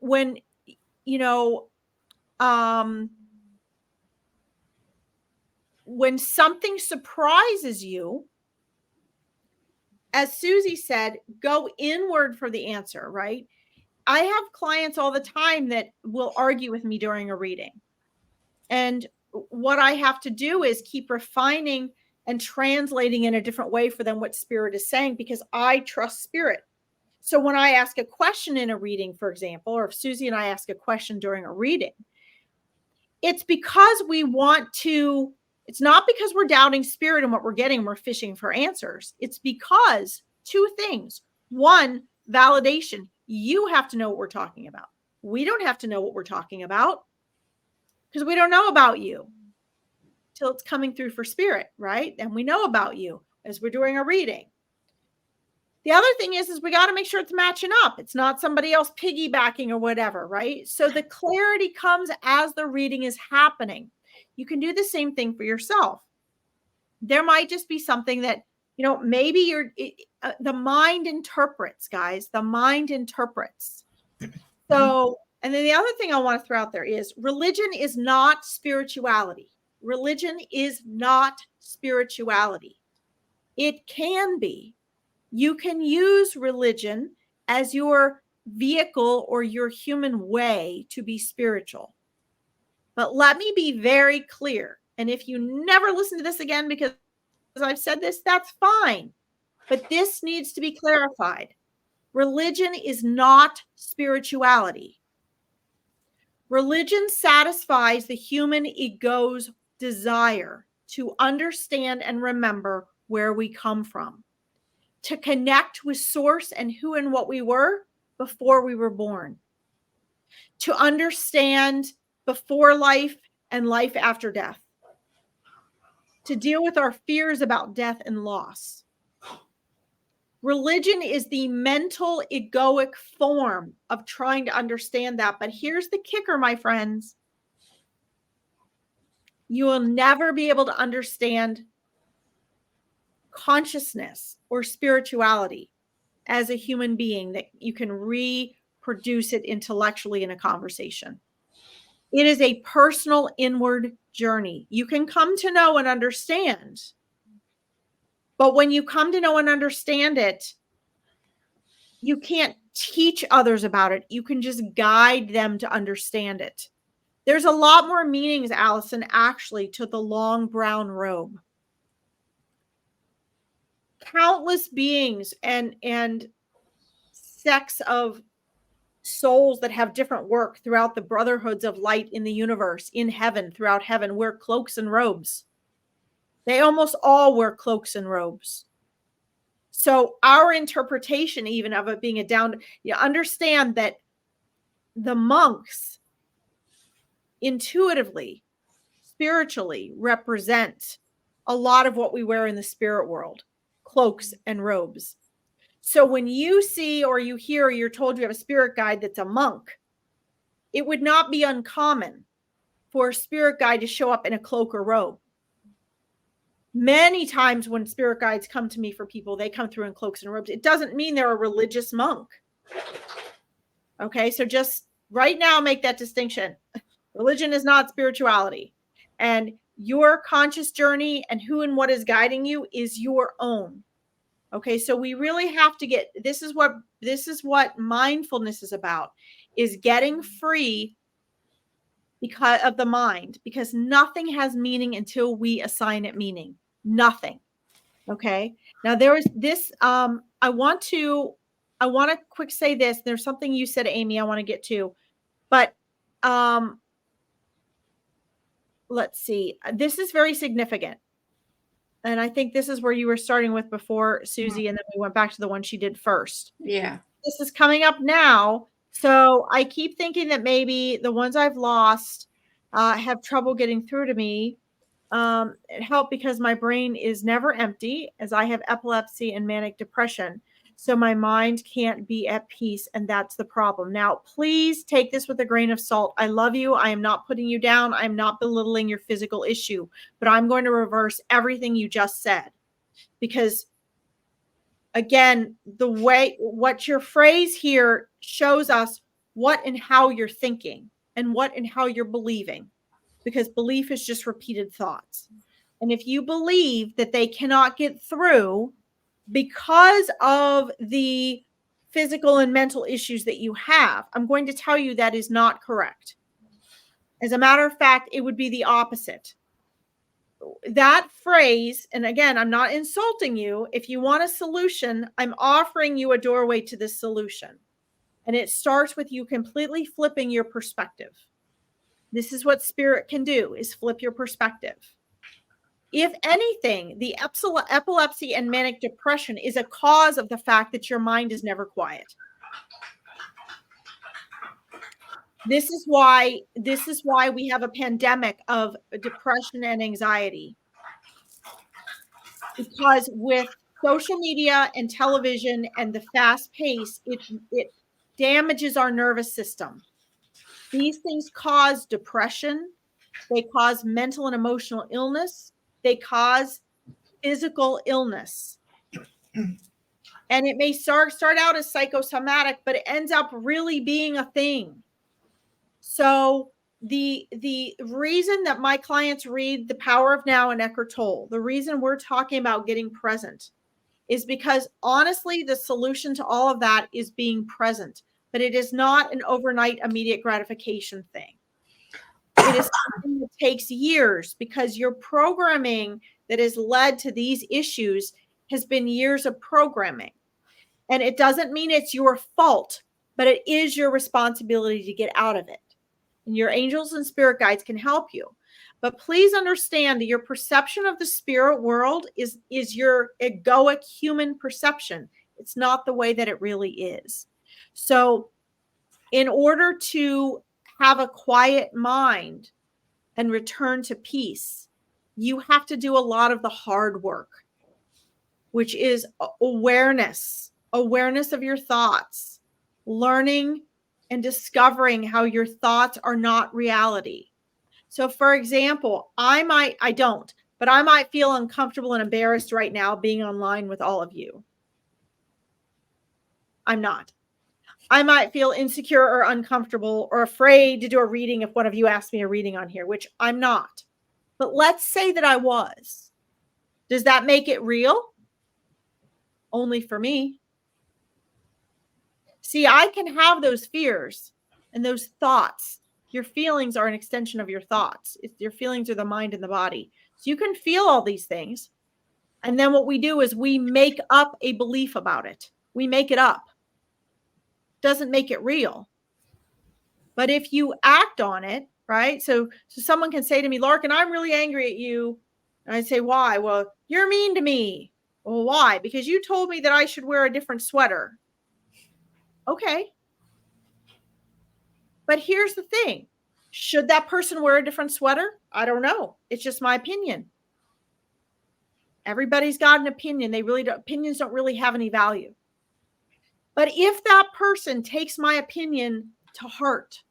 when something surprises you, as Susie said, go inward for the answer, right? I have clients all the time that will argue with me during a reading. And what I have to do is keep refining and translating in a different way for them what spirit is saying, because I trust spirit. So when I ask a question in a reading, for example, or if Susie and I ask a question during a reading, it's because we want to, it's not because we're doubting spirit and what we're getting, we're fishing for answers. It's because two things. One, validation. You have to know what we're talking about. We don't have to know what we're talking about because we don't know about you till it's coming through for spirit, right? And we know about you as we're doing a reading. The other thing is we got to make sure it's matching up. It's not somebody else piggybacking or whatever, right? So the clarity comes as the reading is happening. You can do the same thing for yourself. There might just be something that, maybe the mind interprets, guys. The mind interprets. So, and then the other thing I want to throw out there is religion is not spirituality. Religion is not spirituality. It can be. You can use religion as your vehicle or your human way to be spiritual. But let me be very clear. And if you never listen to this again because I've said this, that's fine. But this needs to be clarified. Religion is not spirituality. Religion satisfies the human ego's desire to understand and remember where we come from, to connect with source and who and what we were before we were born, to understand before life and life after death, to deal with our fears about death and loss. Religion is the mental egoic form of trying to understand that. But here's the kicker, my friends. You will never be able to understand consciousness or spirituality as a human being that you can reproduce it intellectually in a conversation. It is a personal inward journey. You can come to know and understand. But when you come to know and understand it, you can't teach others about it. You can just guide them to understand it. There's a lot more meanings, Allison, actually, to the long brown robe. Countless beings and sects of souls that have different work throughout the brotherhoods of light in the universe, in heaven, throughout heaven, wear cloaks and robes. They almost all wear cloaks and robes. So our interpretation even of it being you understand that the monks intuitively, spiritually represent a lot of what we wear in the spirit world, cloaks and robes. So when you see or you hear or you're told you have a spirit guide that's a monk, it would not be uncommon for a spirit guide to show up in a cloak or robe. Many times when spirit guides come to me for people, they come through in cloaks and robes. It doesn't mean they're a religious monk. Okay, so just right now make that distinction. Religion is not spirituality. And your conscious journey and who and what is guiding you is your own. Okay, so we really have to get, this is what mindfulness is about, is getting free because of the mind, because nothing has meaning until we assign it meaning. Nothing. Okay. Now there is this, I want to quick say this. There's something you said, Amy, I want to get to, but let's see. This is very significant. And I think this is where you were starting with before, Susie, and then we went back to the one she did first. Yeah. This is coming up now. So I keep thinking that maybe the ones I've lost have trouble getting through to me. It helped because my brain is never empty, as I have epilepsy and manic depression. So my mind can't be at peace, and that's the problem. Now, please take this with a grain of salt. I love you. I am not putting you down. I'm not belittling your physical issue, but I'm going to reverse everything you just said. Because, again, what your phrase here shows us what and how you're thinking. and what and how you're believing, because belief is just repeated thoughts. And if you believe that they cannot get through because of the physical and mental issues that you have, I'm going to tell you that is not correct. As a matter of fact, it would be the opposite. That phrase, and again, I'm not insulting you. If you want a solution, I'm offering you a doorway to this solution. And it starts with you completely flipping your perspective. This is what spirit can do, is flip your perspective. If anything, the epilepsy and manic depression is a cause of the fact that your mind is never quiet. This is why we have a pandemic of depression and anxiety. Because with social media and television and the fast pace, it damages our nervous system. These things cause depression. They cause mental and emotional illness. They cause physical illness. And it may start out as psychosomatic, but it ends up really being a thing. So the reason that my clients read The Power of Now and Eckhart Tolle, the reason we're talking about getting present, is because honestly, the solution to all of that is being present, but it is not an overnight immediate gratification thing. It is something that takes years, because your programming that has led to these issues has been years of programming. And it doesn't mean it's your fault, but it is your responsibility to get out of it. And your angels and spirit guides can help you. But please understand that your perception of the spirit world is your egoic human perception. It's not the way that it really is. So in order to have a quiet mind and return to peace, you have to do a lot of the hard work, which is awareness of your thoughts, learning and discovering how your thoughts are not reality. So for example, I might feel uncomfortable and embarrassed right now being online with all of you. I'm not. I might feel insecure or uncomfortable or afraid to do a reading if one of you asked me a reading on here, which I'm not. But let's say that I was. Does that make it real? Only for me. See, I can have those fears and those thoughts. Your feelings are an extension of your thoughts. Your feelings are the mind and the body. So you can feel all these things. And then what we do is we make up a belief about it. We make it up. Doesn't make it real. But if you act on it, right? So someone can say to me, Larkin, I'm really angry at you. And I say, why? Well, you're mean to me. Well, why? Because you told me that I should wear a different sweater. Okay. But here's the thing. Should that person wear a different sweater? I don't know. It's just my opinion. Everybody's got an opinion. Opinions don't really have any value. But if that person takes my opinion to heart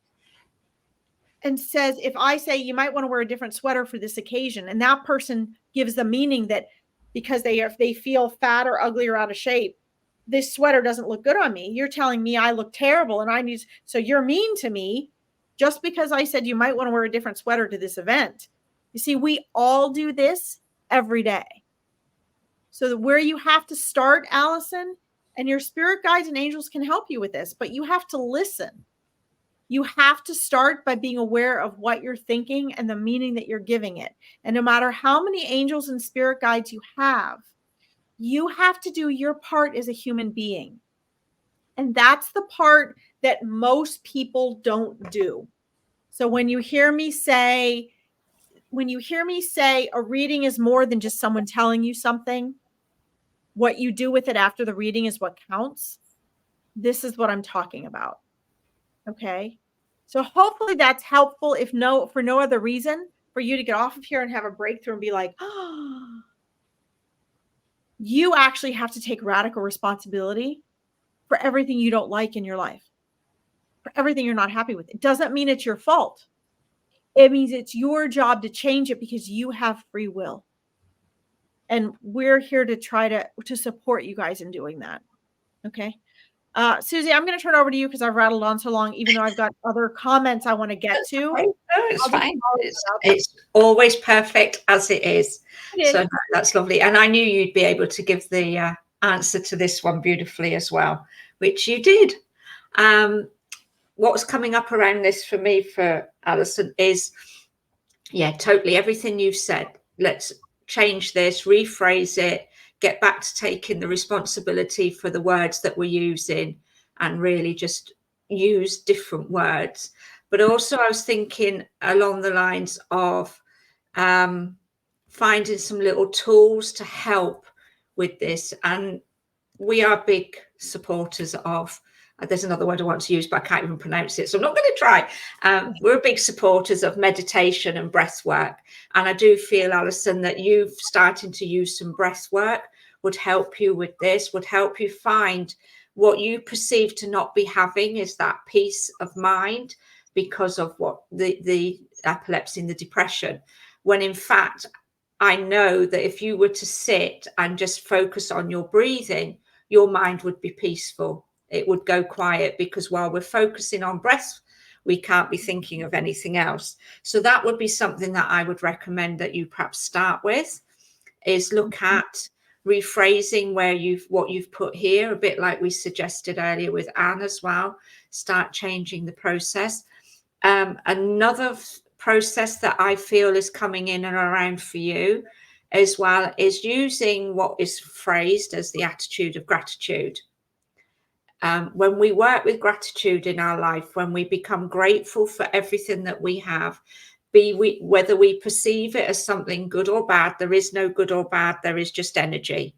and says, if I say you might want to wear a different sweater for this occasion, and that person gives the meaning that because they feel fat or ugly or out of shape, this sweater doesn't look good on me. You're telling me I look terrible and so you're mean to me just because I said you might want to wear a different sweater to this event. You see, we all do this every day. So where you have to start, Allison, and your spirit guides and angels can help you with this, but you have to listen. You have to start by being aware of what you're thinking and the meaning that you're giving it. And no matter how many angels and spirit guides you have to do your part as a human being. And that's the part that most people don't do. So when you hear me say a reading is more than just someone telling you something, what you do with it after the reading is what counts. This is what I'm talking about. Okay. So hopefully that's helpful. For no other reason, for you to get off of here and have a breakthrough and be like, oh, you actually have to take radical responsibility for everything you don't like in your life, for everything you're not happy with. It doesn't mean it's your fault. It means it's your job to change it because you have free will. And we're here to try to support you guys in doing that. Okay. Susie, I'm going to turn over to you because I've rattled on so long, even though I've got other comments I want to get to. No, it's fine. It's It's always perfect as it is. So is. no, that's lovely. And I knew you'd be able to give the answer to this one beautifully as well, which you did. What's coming up around this for me, for Alison, is, yeah, totally everything you've said. Let's change this, rephrase it, get back to taking the responsibility for the words that we're using, and really just use different words. But also I was thinking along the lines of finding some little tools to help with this. And we are big supporters of, there's another word I want to use, but I can't even pronounce it, so I'm not going to try. We're big supporters of meditation and breath work. And I do feel, Alison, that you starting to use some breath work would help you with this, would help you find what you perceive to not be having is that peace of mind because of what the epilepsy and the depression. When in fact, I know that if you were to sit and just focus on your breathing, your mind would be peaceful. It would go quiet, because while we're focusing on breath, we can't be thinking of anything else. So that would be something that I would recommend that you perhaps start with, is look at rephrasing what you've put here, a bit like we suggested earlier with Anne as well. Start changing the process. Another process that I feel is coming in and around for you as well is using what is phrased as the attitude of gratitude. When we work with gratitude in our life, when we become grateful for everything that we have, whether we perceive it as something good or bad, there is no good or bad, there is just energy.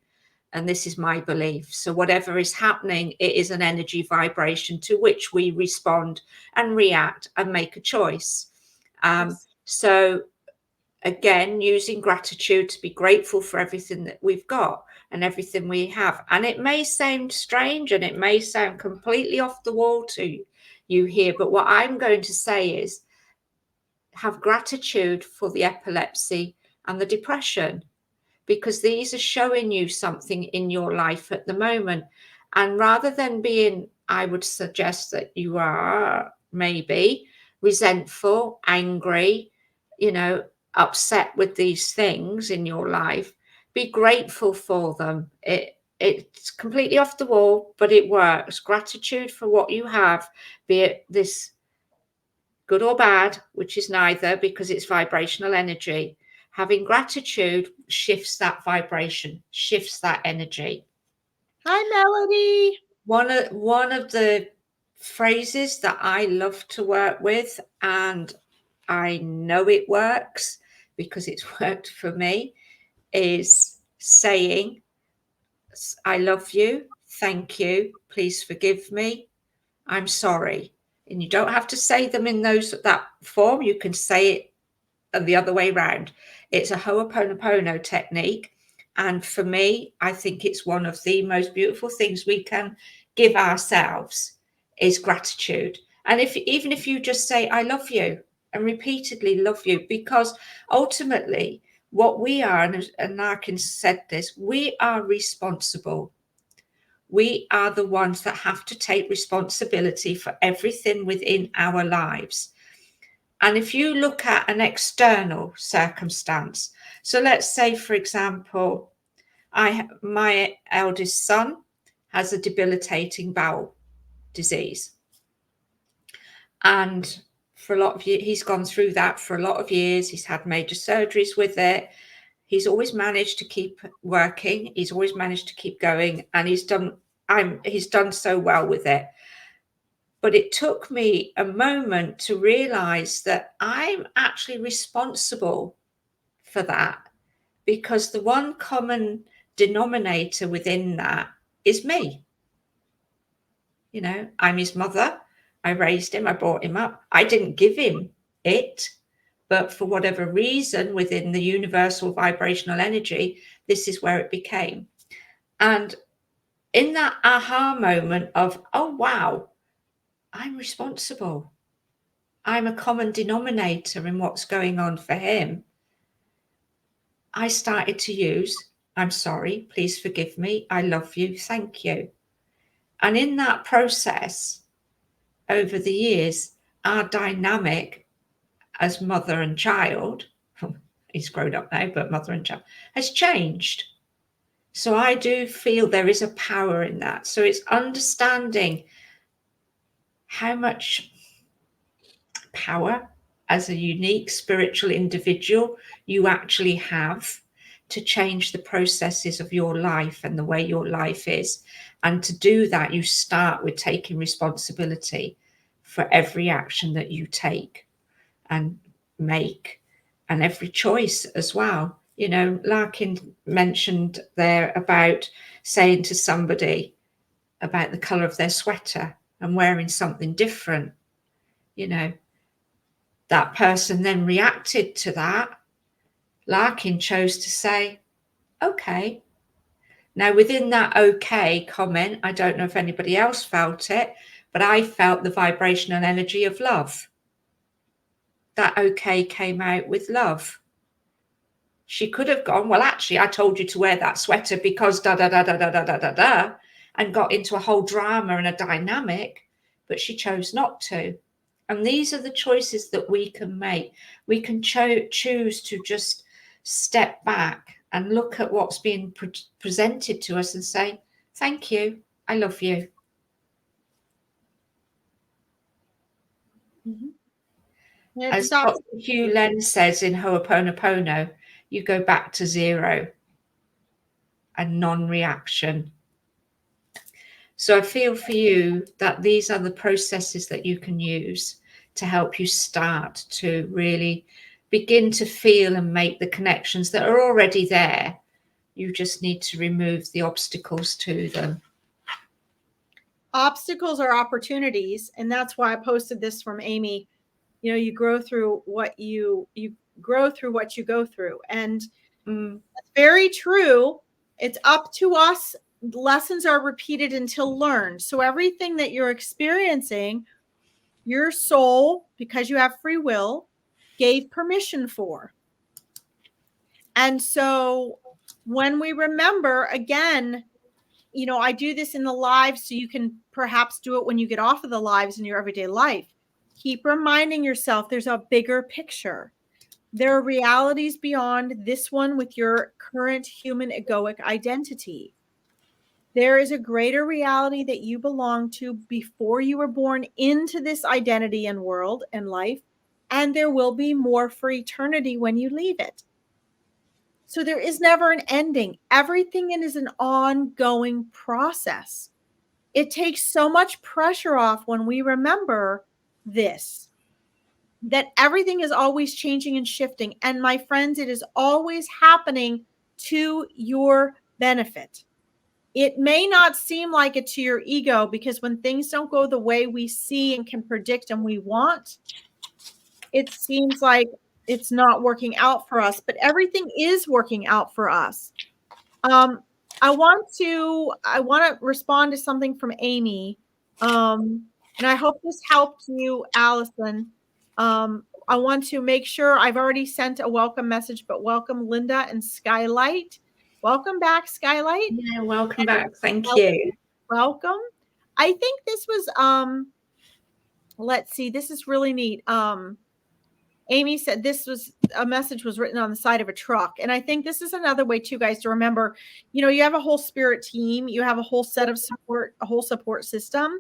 And this is my belief. So whatever is happening, it is an energy vibration to which we respond and react and make a choice. So again, using gratitude to be grateful for everything that we've got and everything we have. And it may sound strange and it may sound completely off the wall to you here, but what I'm going to say is have gratitude for the epilepsy and the depression, because these are showing you something in your life at the moment. And rather than being, I would suggest that you are maybe resentful, angry, upset with these things in your life, be grateful for them. It's completely off the wall, but it works. Gratitude for what you have, be it this good or bad, which is neither, because it's vibrational energy. Having gratitude shifts that vibration, shifts that energy. Hi, Melody. One of the phrases that I love to work with, and I know it works because it's worked for me, is saying, I love you, thank you, please forgive me, I'm sorry. And you don't have to say them in that form. You can say it the other way round. It's a Ho'oponopono technique. And for me, I think it's one of the most beautiful things we can give ourselves is gratitude. And even if you just say, I love you, and repeatedly love you, because ultimately what we are, and Larkin said this, we are responsible. We are the ones that have to take responsibility for everything within our lives. And if you look at an external circumstance, so let's say, for example, my eldest son has a debilitating bowel disease. And for a lot of years, he's gone through that for a lot of years. He's had major surgeries with it. He's always managed to keep working. He's always managed to keep going. And he's done so well with it. But it took me a moment to realize that I'm actually responsible for that, because the one common denominator within that is me. I'm his mother. I raised him. I brought him up. I didn't give him it, but for whatever reason within the universal vibrational energy, this is where it became. And in that aha moment of, oh, wow, I'm responsible. I'm a common denominator in what's going on for him. I started to use, I'm sorry, please forgive me, I love you, thank you. And in that process, over the years, our dynamic as mother and child, he's grown up now, but mother and child, has changed. So I do feel there is a power in that. So it's understanding how much power as a unique spiritual individual you actually have to change the processes of your life and the way your life is. And to do that, you start with taking responsibility for every action that you take and make, and every choice as well. You know, Larkin mentioned there about saying to somebody about the colour of their sweater and wearing something different. You know, that person then reacted to that. Larkin chose to say, okay. Now, within that okay comment, I don't know if anybody else felt it, but I felt the vibrational energy of love. That okay came out with love. She could have gone, well, actually, I told you to wear that sweater because da da da da da da da da da, and got into a whole drama and a dynamic, but she chose not to. And these are the choices that we can make. We can choose to just step back and look at what's being presented to us and say, thank you, I love you. Mm-hmm. As Dr. Hugh Len says in Ho'oponopono, you go back to zero and non-reaction. So I feel for you that these are the processes that you can use to help you start to really begin to feel and make the connections that are already there. You just need to remove the obstacles to them. Obstacles are opportunities, and that's why I posted this from Amy. You know, you grow through what you grow through what you go through, and it's very true. It's up to us. Lessons are repeated until learned. So everything that you're experiencing, your soul, because you have free will, gave permission for. And so when we remember, again, you know, I do this in the live, so you can perhaps do it when you get off of the lives in your everyday life. Keep reminding yourself there's a bigger picture. There are realities beyond this one with your current human egoic identity. There is a greater reality that you belong to before you were born into this identity and world and life, and there will be more for eternity when you leave it. So there is never an ending. Everything is an ongoing process. It takes so much pressure off when we remember this, that everything is always changing and shifting. And my friends, it is always happening to your benefit. It may not seem like it to your ego, because when things don't go the way we see and can predict and we want, it seems like it's not working out for us, but everything is working out for us. I want to respond to something from Amy. And I hope this helped you, Allison. I want to make sure I've already sent a welcome message, but welcome Linda and Skylight. Welcome back, Skylight. Yeah, welcome back. Thank you. Welcome. I think this was let's see, this is really neat. Amy said this was a message was written on the side of a truck. And I think this is another way too, guys, to remember, you know, you have a whole spirit team, you have a whole set of support, a whole support system.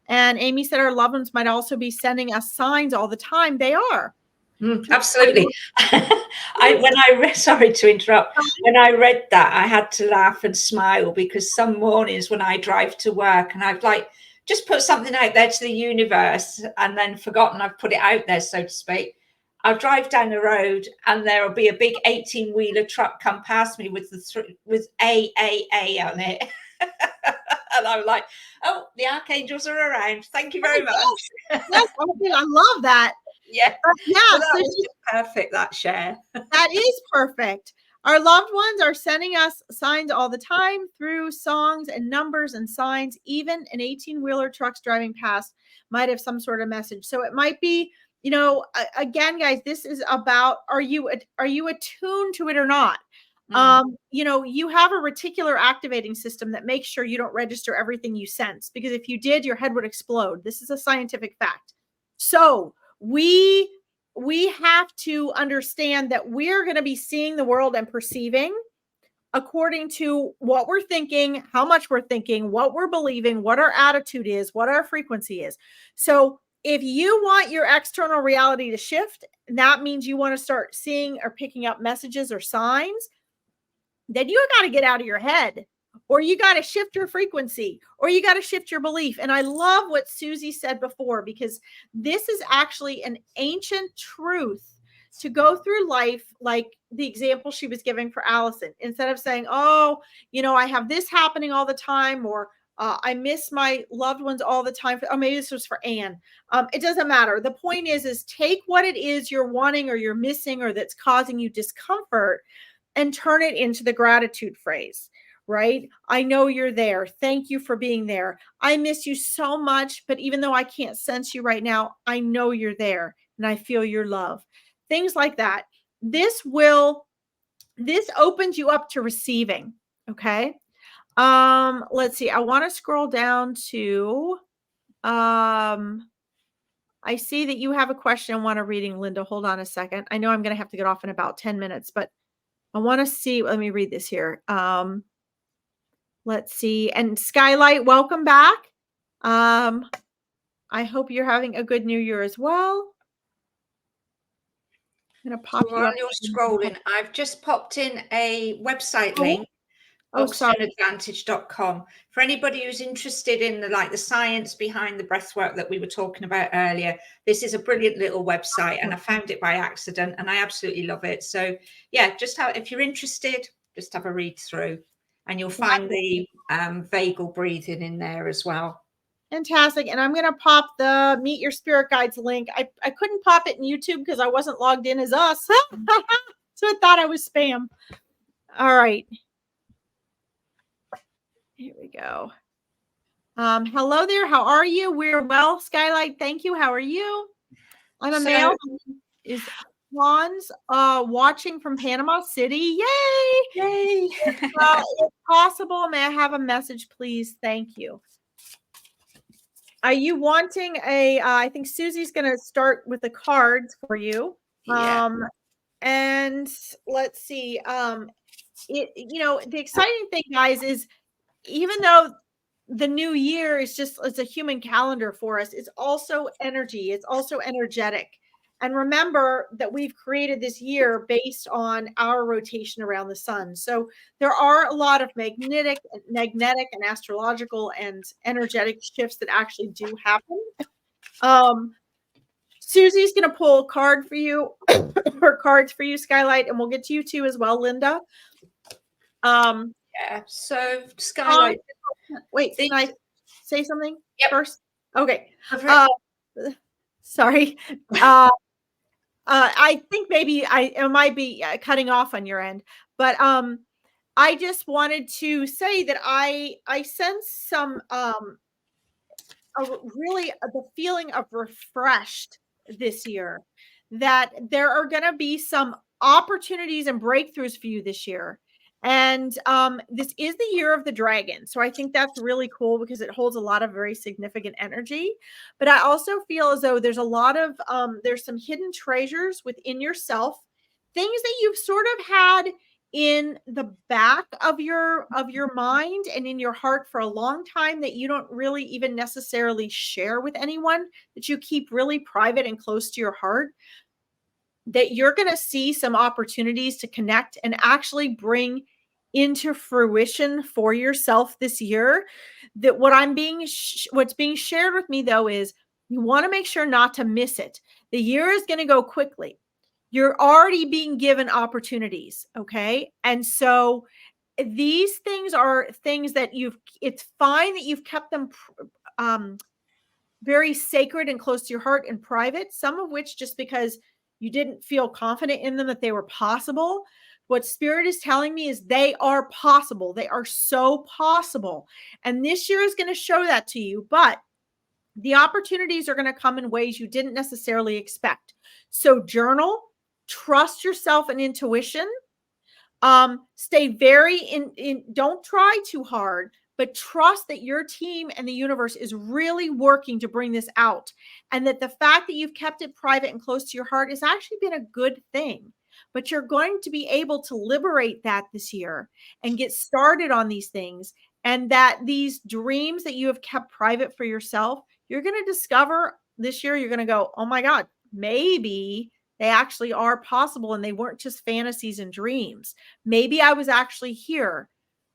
And Amy said our loved ones might also be sending us signs all the time. They are. Absolutely. Sorry to interrupt. When I read that, I had to laugh and smile, because some mornings when I drive to work and I've like just put something out there to the universe and then forgotten I've put it out there, so to speak. I'll drive down the road and there will be a big 18-wheeler truck come past me with with A on it. And I'm like, oh, the archangels are around. Thank you very much. Yes, I love that. Yeah. Yeah. So that was perfect, that share. That is perfect. Our loved ones are sending us signs all the time through songs and numbers and signs. Even an 18-wheeler trucks driving past might have some sort of message. So it might be, you know, again, guys, this is about, are you attuned to it or not? You have a reticular activating system that makes sure you don't register everything you sense, because if you did, your head would explode. This is a scientific fact. So we have to understand that we're going to be seeing the world and perceiving according to what we're thinking, how much we're thinking, what we're believing, what our attitude is, what our frequency is. So if you want your external reality to shift, that means you want to start seeing or picking up messages or signs, then you got to get out of your head, or you got to shift your frequency, or you got to shift your belief. And I love what Susie said before, because this is actually an ancient truth to go through life, like the example she was giving for Allison. Instead of saying, oh, I have this happening all the time, or I miss my loved ones all the time. Or maybe this was for Anne. It doesn't matter. The point is take what it is you're wanting or you're missing or that's causing you discomfort and turn it into the gratitude phrase, right? I know you're there. Thank you for being there. I miss you so much, but even though I can't sense you right now, I know you're there and I feel your love. Things like that. This opens you up to receiving. Okay. Let's see. I want to scroll down to, I see that you have a question I want to reading, Linda. Hold on a second. I know I'm going to have to get off in about 10 minutes, but I want to see. Let me read this here. Let's see. And Skylight, welcome back. I hope you're having a good New Year as well. I'm going to pop you up. While you're scrolling, I've just popped in a website link. oxygenadvantage.com for anybody who's interested in the science behind the breath work that we were talking about earlier. This is a brilliant little website, and I found it by accident and I absolutely love it. So yeah, if you're interested, just have a read through, and you'll find the vagal breathing in there as well. Fantastic. And I'm going to pop the Meet Your Spirit Guides link. I couldn't pop it in YouTube because I wasn't logged in as us. So I thought I was spam. All right. Here we go. Hello there. How are you? We're well, Skylight. Thank you. How are you? I'm a male. Is Juan's watching from Panama City? Yay! Yay! If possible, may I have a message, please? Thank you. Are you wanting I think Susie's going to start with the cards for you. Yeah. And let's see. The exciting thing, guys, is even though the new year is it's a human calendar for us, it's also energy. It's also energetic. And remember that we've created this year based on our rotation around the sun. So there are a lot of magnetic and astrological and energetic shifts that actually do happen. Susie's going to pull a card for you, or cards for you, Skylight, and we'll get to you too as well, Linda. Yeah. So Skylight. Wait, can I say something first? Okay. Sorry. I think maybe it might be cutting off on your end, but I just wanted to say that I sense some the feeling of refreshed this year, that there are going to be some opportunities and breakthroughs for you this year. And this is the year of the dragon. So I think that's really cool because it holds a lot of very significant energy. But I also feel as though there's a lot of, there's some hidden treasures within yourself, things that you've sort of had in the back of your mind and in your heart for a long time that you don't really even necessarily share with anyone, that you keep really private and close to your heart, that you're going to see some opportunities to connect and actually bring into fruition for yourself this year. That what's being shared with me, though, is you want to make sure not to miss it. The year is going to go quickly. You're already being given opportunities. Okay. And so these things are things that it's fine that you've kept them very sacred and close to your heart and private, some of which just because you didn't feel confident in them that they were possible. What Spirit is telling me is they are possible. They are so possible. And this year is going to show that to you, but the opportunities are going to come in ways you didn't necessarily expect. So journal, trust yourself and intuition. Stay very don't try too hard, but trust that your team and the universe is really working to bring this out. And that the fact that you've kept it private and close to your heart has actually been a good thing. But you're going to be able to liberate that this year and get started on these things. And that these dreams that you have kept private for yourself, you're going to discover this year, you're going to go, oh my God, maybe they actually are possible and they weren't just fantasies and dreams. Maybe I was actually here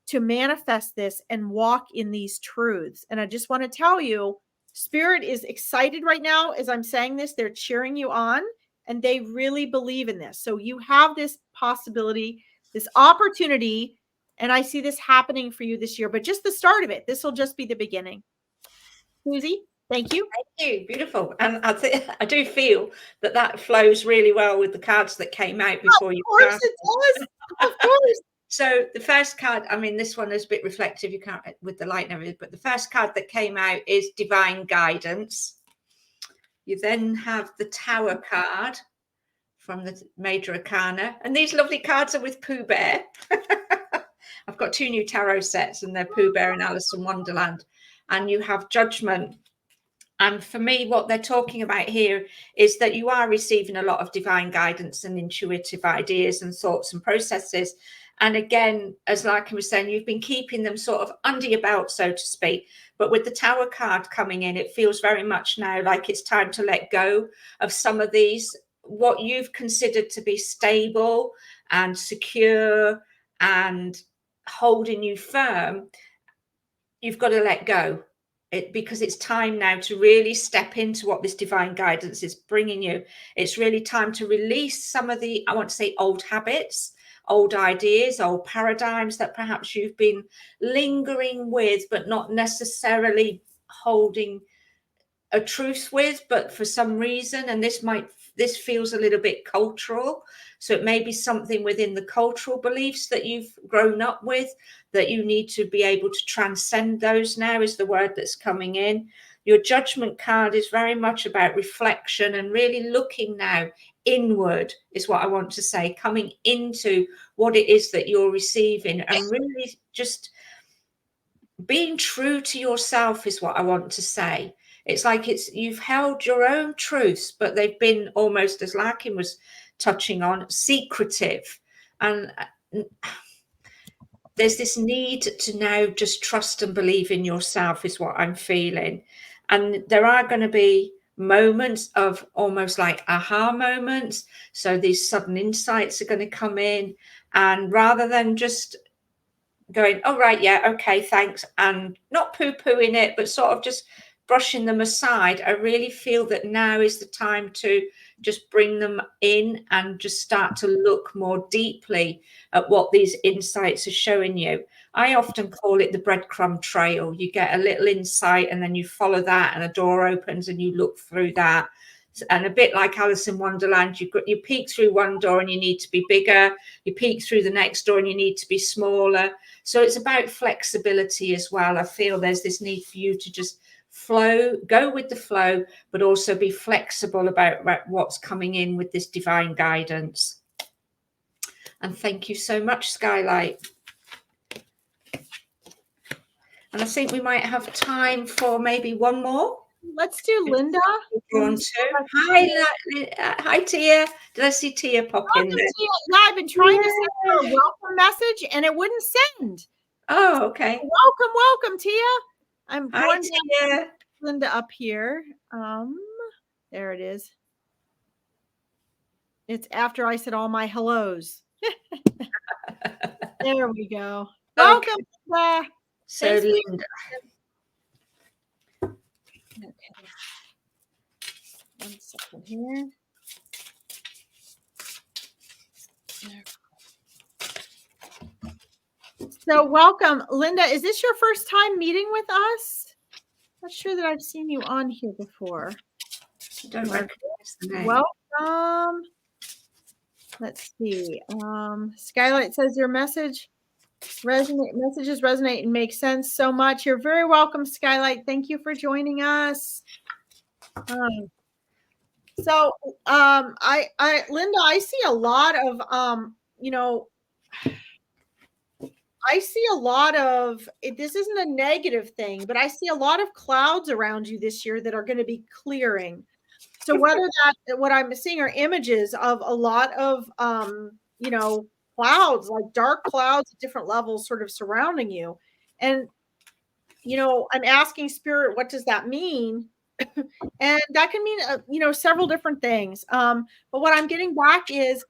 to manifest this and walk in these truths. And I just want to tell you, Spirit is excited right now as I'm saying this. They're cheering you on and they really believe in this. So you have this possibility, this opportunity, and I see this happening for you this year, but just the start of it. This will just be the beginning. Susie, thank you. Thank you. Beautiful. And I do feel that flows really well with the cards that came out before you. Of course it does. Of course. So the first card, I mean, this one is a bit reflective. You can't with the light and everything, but the first card that came out is divine guidance. You then have the Tower card from the Major Arcana. And these lovely cards are with Pooh Bear. I've got 2 new tarot sets and they're Pooh Bear and Alice in Wonderland. And you have Judgment. And for me, what they're talking about here is that you are receiving a lot of divine guidance and intuitive ideas and thoughts and processes. And again, as Larkin was saying, you've been keeping them sort of under your belt, so to speak. But with the Tower card coming in, it feels very much now like it's time to let go of some of these, what you've considered to be stable and secure and holding you firm. You've got to let go. Because it's time now to really step into what this divine guidance is bringing you. It's really time to release some of the, I want to say, old habits, old ideas, old paradigms that perhaps you've been lingering with, but not necessarily holding a truth with, but for some reason, and this feels a little bit cultural. So it may be something within the cultural beliefs that you've grown up with that you need to be able to transcend those now is the word that's coming in. Your Judgment card is very much about reflection and really looking now inward is what I want to say, coming into what it is that you're receiving and really just being true to yourself is what I want to say. It's like you've held your own truths, but they've been almost, as Larkin was touching on, secretive. And there's this need to now just trust and believe in yourself is what I'm feeling. And there are going to be moments of almost like aha moments. So these sudden insights are going to come in. And rather than just going, oh, right, yeah, okay, thanks, and not poo-pooing it, but sort of just brushing them aside, I really feel that now is the time to just bring them in and just start to look more deeply at what these insights are showing you. I often call it the breadcrumb trail. You get a little insight and then you follow that and a door opens and you look through that. And a bit like Alice in Wonderland, you peek through one door and you need to be bigger. You peek through the next door and you need to be smaller. So it's about flexibility as well. I feel there's this need for you to just flow, go with the flow, but also be flexible about what's coming in with this divine guidance. And thank you so much, Skylight. And I think we might have time for maybe one more. Let's do Linda. Hi, Tia. Did I see Tia pop in there? Tia. Yeah, I've been trying to send her a welcome message and it wouldn't send. Oh, okay. Welcome, Tia. I'm going to Linda up here. There it is. It's after I said all my hellos. There we go. Welcome, Linda. So Linda. Okay. 1 second here. So welcome, Linda. Is this your first time meeting with us? Not sure that I've seen you on here before. Don't recognize the name. Welcome. Let's see. Skylight says your messages resonate and make sense so much. You're very welcome, Skylight. Thank you for joining us. Linda, I see a lot of I see a lot of, this isn't a negative thing, but I see a lot of clouds around you this year that are going to be clearing. So whether that, what I'm seeing are images of a lot of, clouds, like dark clouds at different levels sort of surrounding you. And, I'm asking spirit, what does that mean? And that can mean, several different things. But what I'm getting back is,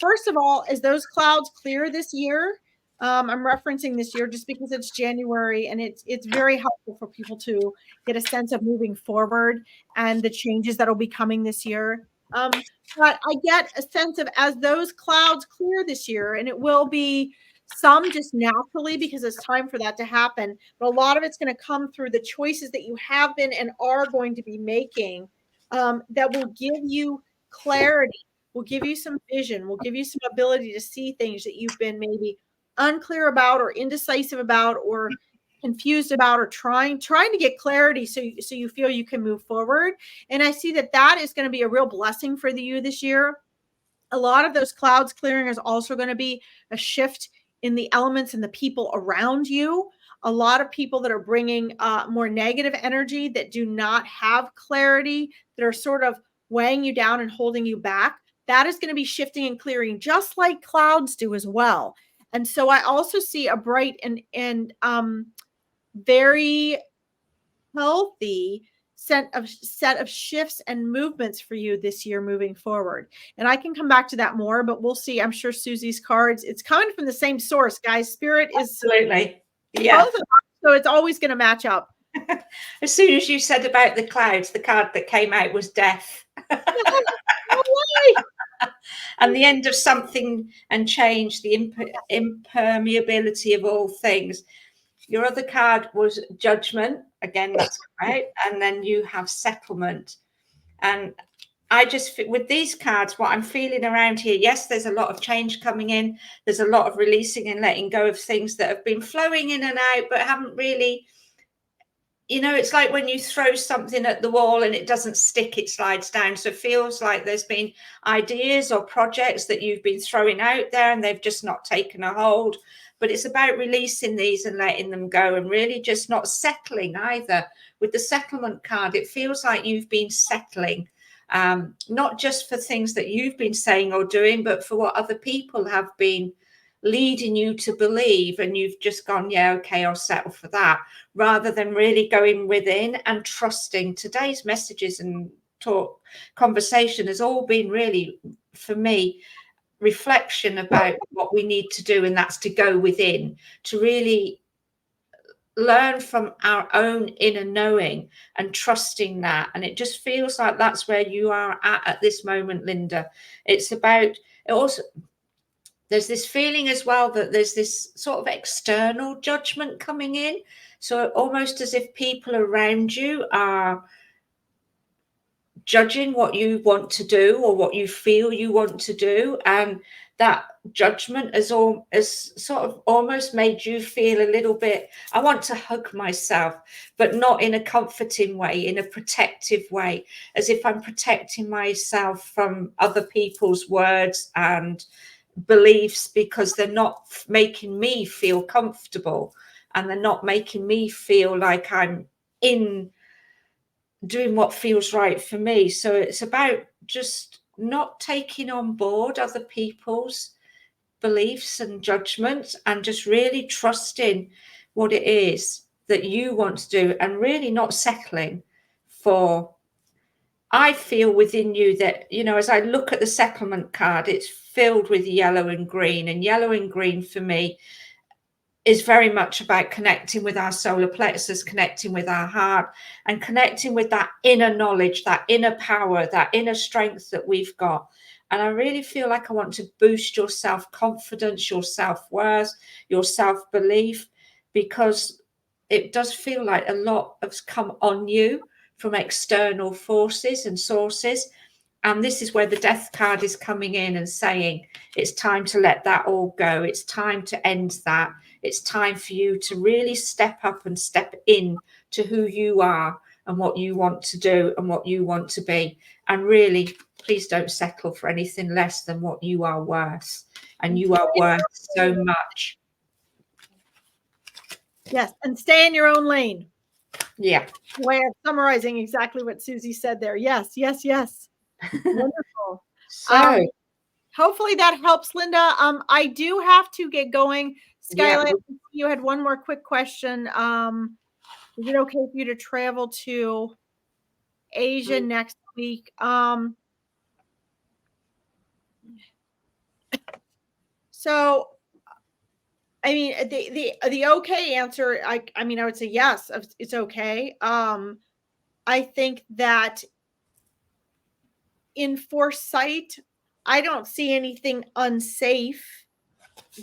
first of all, as those clouds clear this year, I'm referencing this year just because it's January, and it's very helpful for people to get a sense of moving forward and the changes that'll be coming this year. But I get a sense of, as those clouds clear this year, and it will be some just naturally because it's time for that to happen, but a lot of it's going to come through the choices that you have been and are going to be making, that will give you clarity, will give you some vision, will give you some ability to see things that you've been maybe unclear about or indecisive about or confused about, or trying to get clarity so you feel you can move forward. And I see that is going to be a real blessing for you this year. A lot of those clouds clearing is also going to be a shift in the elements and the people around you. A lot of people that are bringing more negative energy, that do not have clarity, that are sort of weighing you down and holding you back, that is going to be shifting and clearing, just like clouds do as well. And so I also see a bright and very healthy set of shifts and movements for you this year moving forward. And I can come back to that more, but we'll see. I'm sure Susie's cards, it's coming from the same source, guys. Spirit is absolutely, yeah. Both of them, so it's always going to match up. As soon as you said about the clouds, the card that came out was death. No way. And the end of something and change, the impermeability of all things. Your other card was judgment. Again, that's right. And then you have settlement. And I just, with these cards, what I'm feeling around here, yes, there's a lot of change coming in. There's a lot of releasing and letting go of things that have been flowing in and out, but haven't really, it's like when you throw something at the wall and it doesn't stick, it slides down. So it feels like there's been ideas or projects that you've been throwing out there and they've just not taken a hold. But it's about releasing these and letting them go, and really just not settling either. With the settlement card, it feels like you've been settling, not just for things that you've been saying or doing, but for what other people have been leading you to believe, and you've just gone, yeah, okay, I'll settle for that, rather than really going within and trusting. Today's messages and talk conversation has all been really, for me, reflection about what we need to do, and that's to go within, to really learn from our own inner knowing and trusting that. And it just feels like that's where you are at this moment, Linda. It's about it also. There's this feeling as well that there's this sort of external judgment coming in. So almost as if people around you are judging what you want to do or what you feel you want to do. And that judgment has sort of almost made you feel a little bit, I want to hug myself, but not in a comforting way, in a protective way, as if I'm protecting myself from other people's words and beliefs, because they're not making me feel comfortable and they're not making me feel like I'm in doing what feels right for me. So it's about just not taking on board other people's beliefs and judgments, and just really trusting what it is that you want to do, and really not settling for. I feel within you that, as I look at the settlement card, it's filled with yellow and green. And yellow and green for me is very much about connecting with our solar plexus, connecting with our heart, and connecting with that inner knowledge, that inner power, that inner strength that we've got. And I really feel like I want to boost your self-confidence, your self-worth, your self-belief, because it does feel like a lot has come on you from external forces and sources. And this is where the death card is coming in and saying, it's time to let that all go. It's time to end that. It's time for you to really step up and step in to who you are and what you want to do and what you want to be. And really please don't settle for anything less than what you are worth. And you are worth so much. Yes, and stay in your own lane. Yeah. Way of summarizing exactly what Susie said there. Yes, yes, yes. Wonderful. So hopefully that helps, Linda. I do have to get going. Skylight, you had one more quick question. Is it okay for you to travel to Asia next week? So, I mean, the okay answer, I mean, I would say yes, it's okay. I think that in foresight, I don't see anything unsafe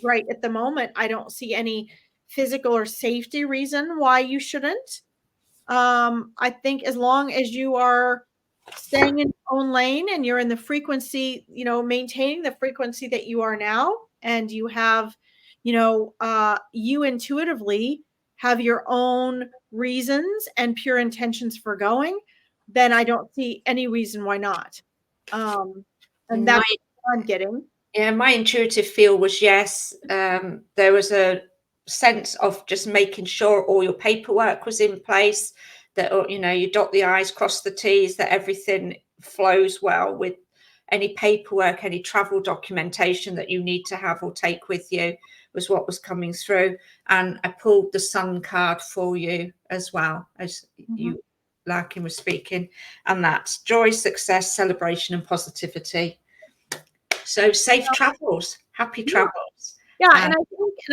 right at the moment. I don't see any physical or safety reason why you shouldn't. I think as long as you are staying in your own lane and you're in the frequency, maintaining the frequency that you are now, and you have, you intuitively have your own reasons and pure intentions for going, then I don't see any reason why not. And that's what I'm getting. Yeah, my intuitive feel was yes. There was a sense of just making sure all your paperwork was in place, that you dot the I's, cross the T's, that everything flows well with any paperwork, any travel documentation that you need to have or take with you, was what was coming through. And I pulled the Sun card for you as well, as you, Larkin, was speaking, and that's joy, success, celebration, and positivity. So safe travels, happy travels. Yeah, and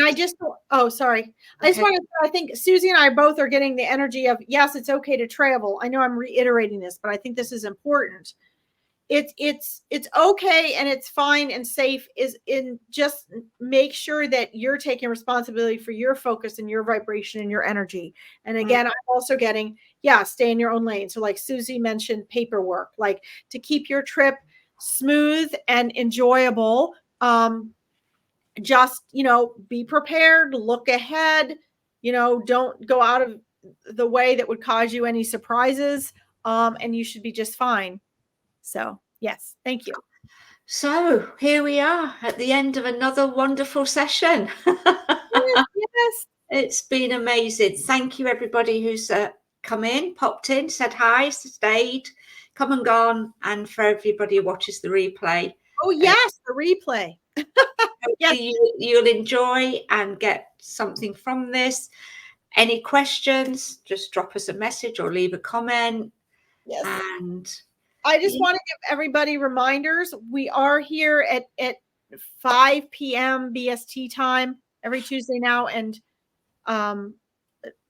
I just want to I think Susie and I both are getting the energy of, yes, it's okay to travel. I know I'm reiterating this, but I think this is important. It's okay and it's fine and safe, is in just make sure that you're taking responsibility for your focus and your vibration and your energy. And again, I'm also getting, stay in your own lane. So like Susie mentioned, paperwork, like to keep your trip smooth and enjoyable. Just, be prepared, look ahead, don't go out of the way that would cause you any surprises. And you should be just fine. So, yes, thank you. So here we are at the end of another wonderful session. Yes. It's been amazing. Thank you, everybody who's come in, popped in, said hi, stayed, come and gone, and for everybody who watches the replay. Oh, yes, the replay. Yes. You'll enjoy and get something from this. Any questions, just drop us a message or leave a comment. Yes. And I just want to give everybody reminders. We are here at 5 p.m. BST time every Tuesday now, and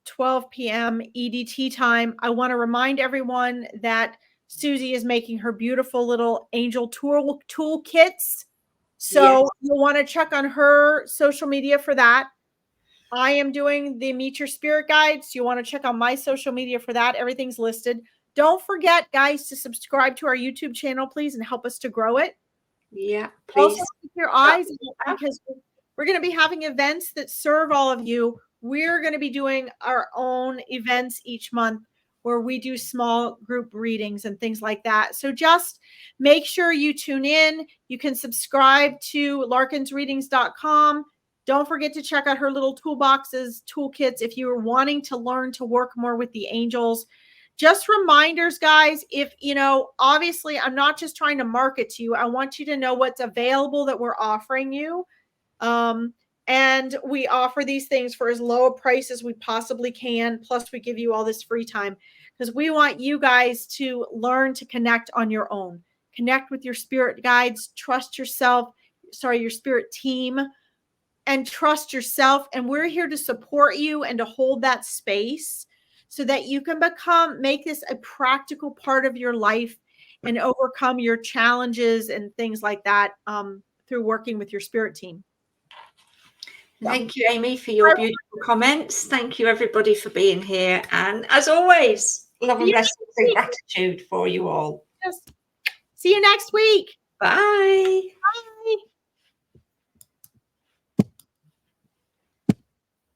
12 p.m. EDT time. I want to remind everyone that Susie is making her beautiful little angel toolkits. So you'll want to check on her social media for that. I am doing the Meet Your Spirit guides. You want to check on my social media for that. Everything's listed. Don't forget, guys, to subscribe to our YouTube channel, please, and help us to grow it. Yeah, please. Also, keep your eyes out, because we're going to be having events that serve all of you. We're going to be doing our own events each month where we do small group readings and things like that. So just make sure you tune in. You can subscribe to larkinsreadings.com. Don't forget to check out her little toolboxes, toolkits, if you're wanting to learn to work more with the angels. Just reminders, guys, if, obviously I'm not just trying to market to you. I want you to know what's available that we're offering you. And we offer these things for as low a price as we possibly can. Plus we give you all this free time because we want you guys to learn to connect on your own. Connect with your spirit guides, trust yourself, your spirit team, and trust yourself. And we're here to support you and to hold that space so that you can make this a practical part of your life and overcome your challenges and things like that through working with your spirit team. Thank you, Amy, for your beautiful comments. Thank you, everybody, for being here. And as always, love and blessings and gratitude for you all. Yes. See you next week. Bye.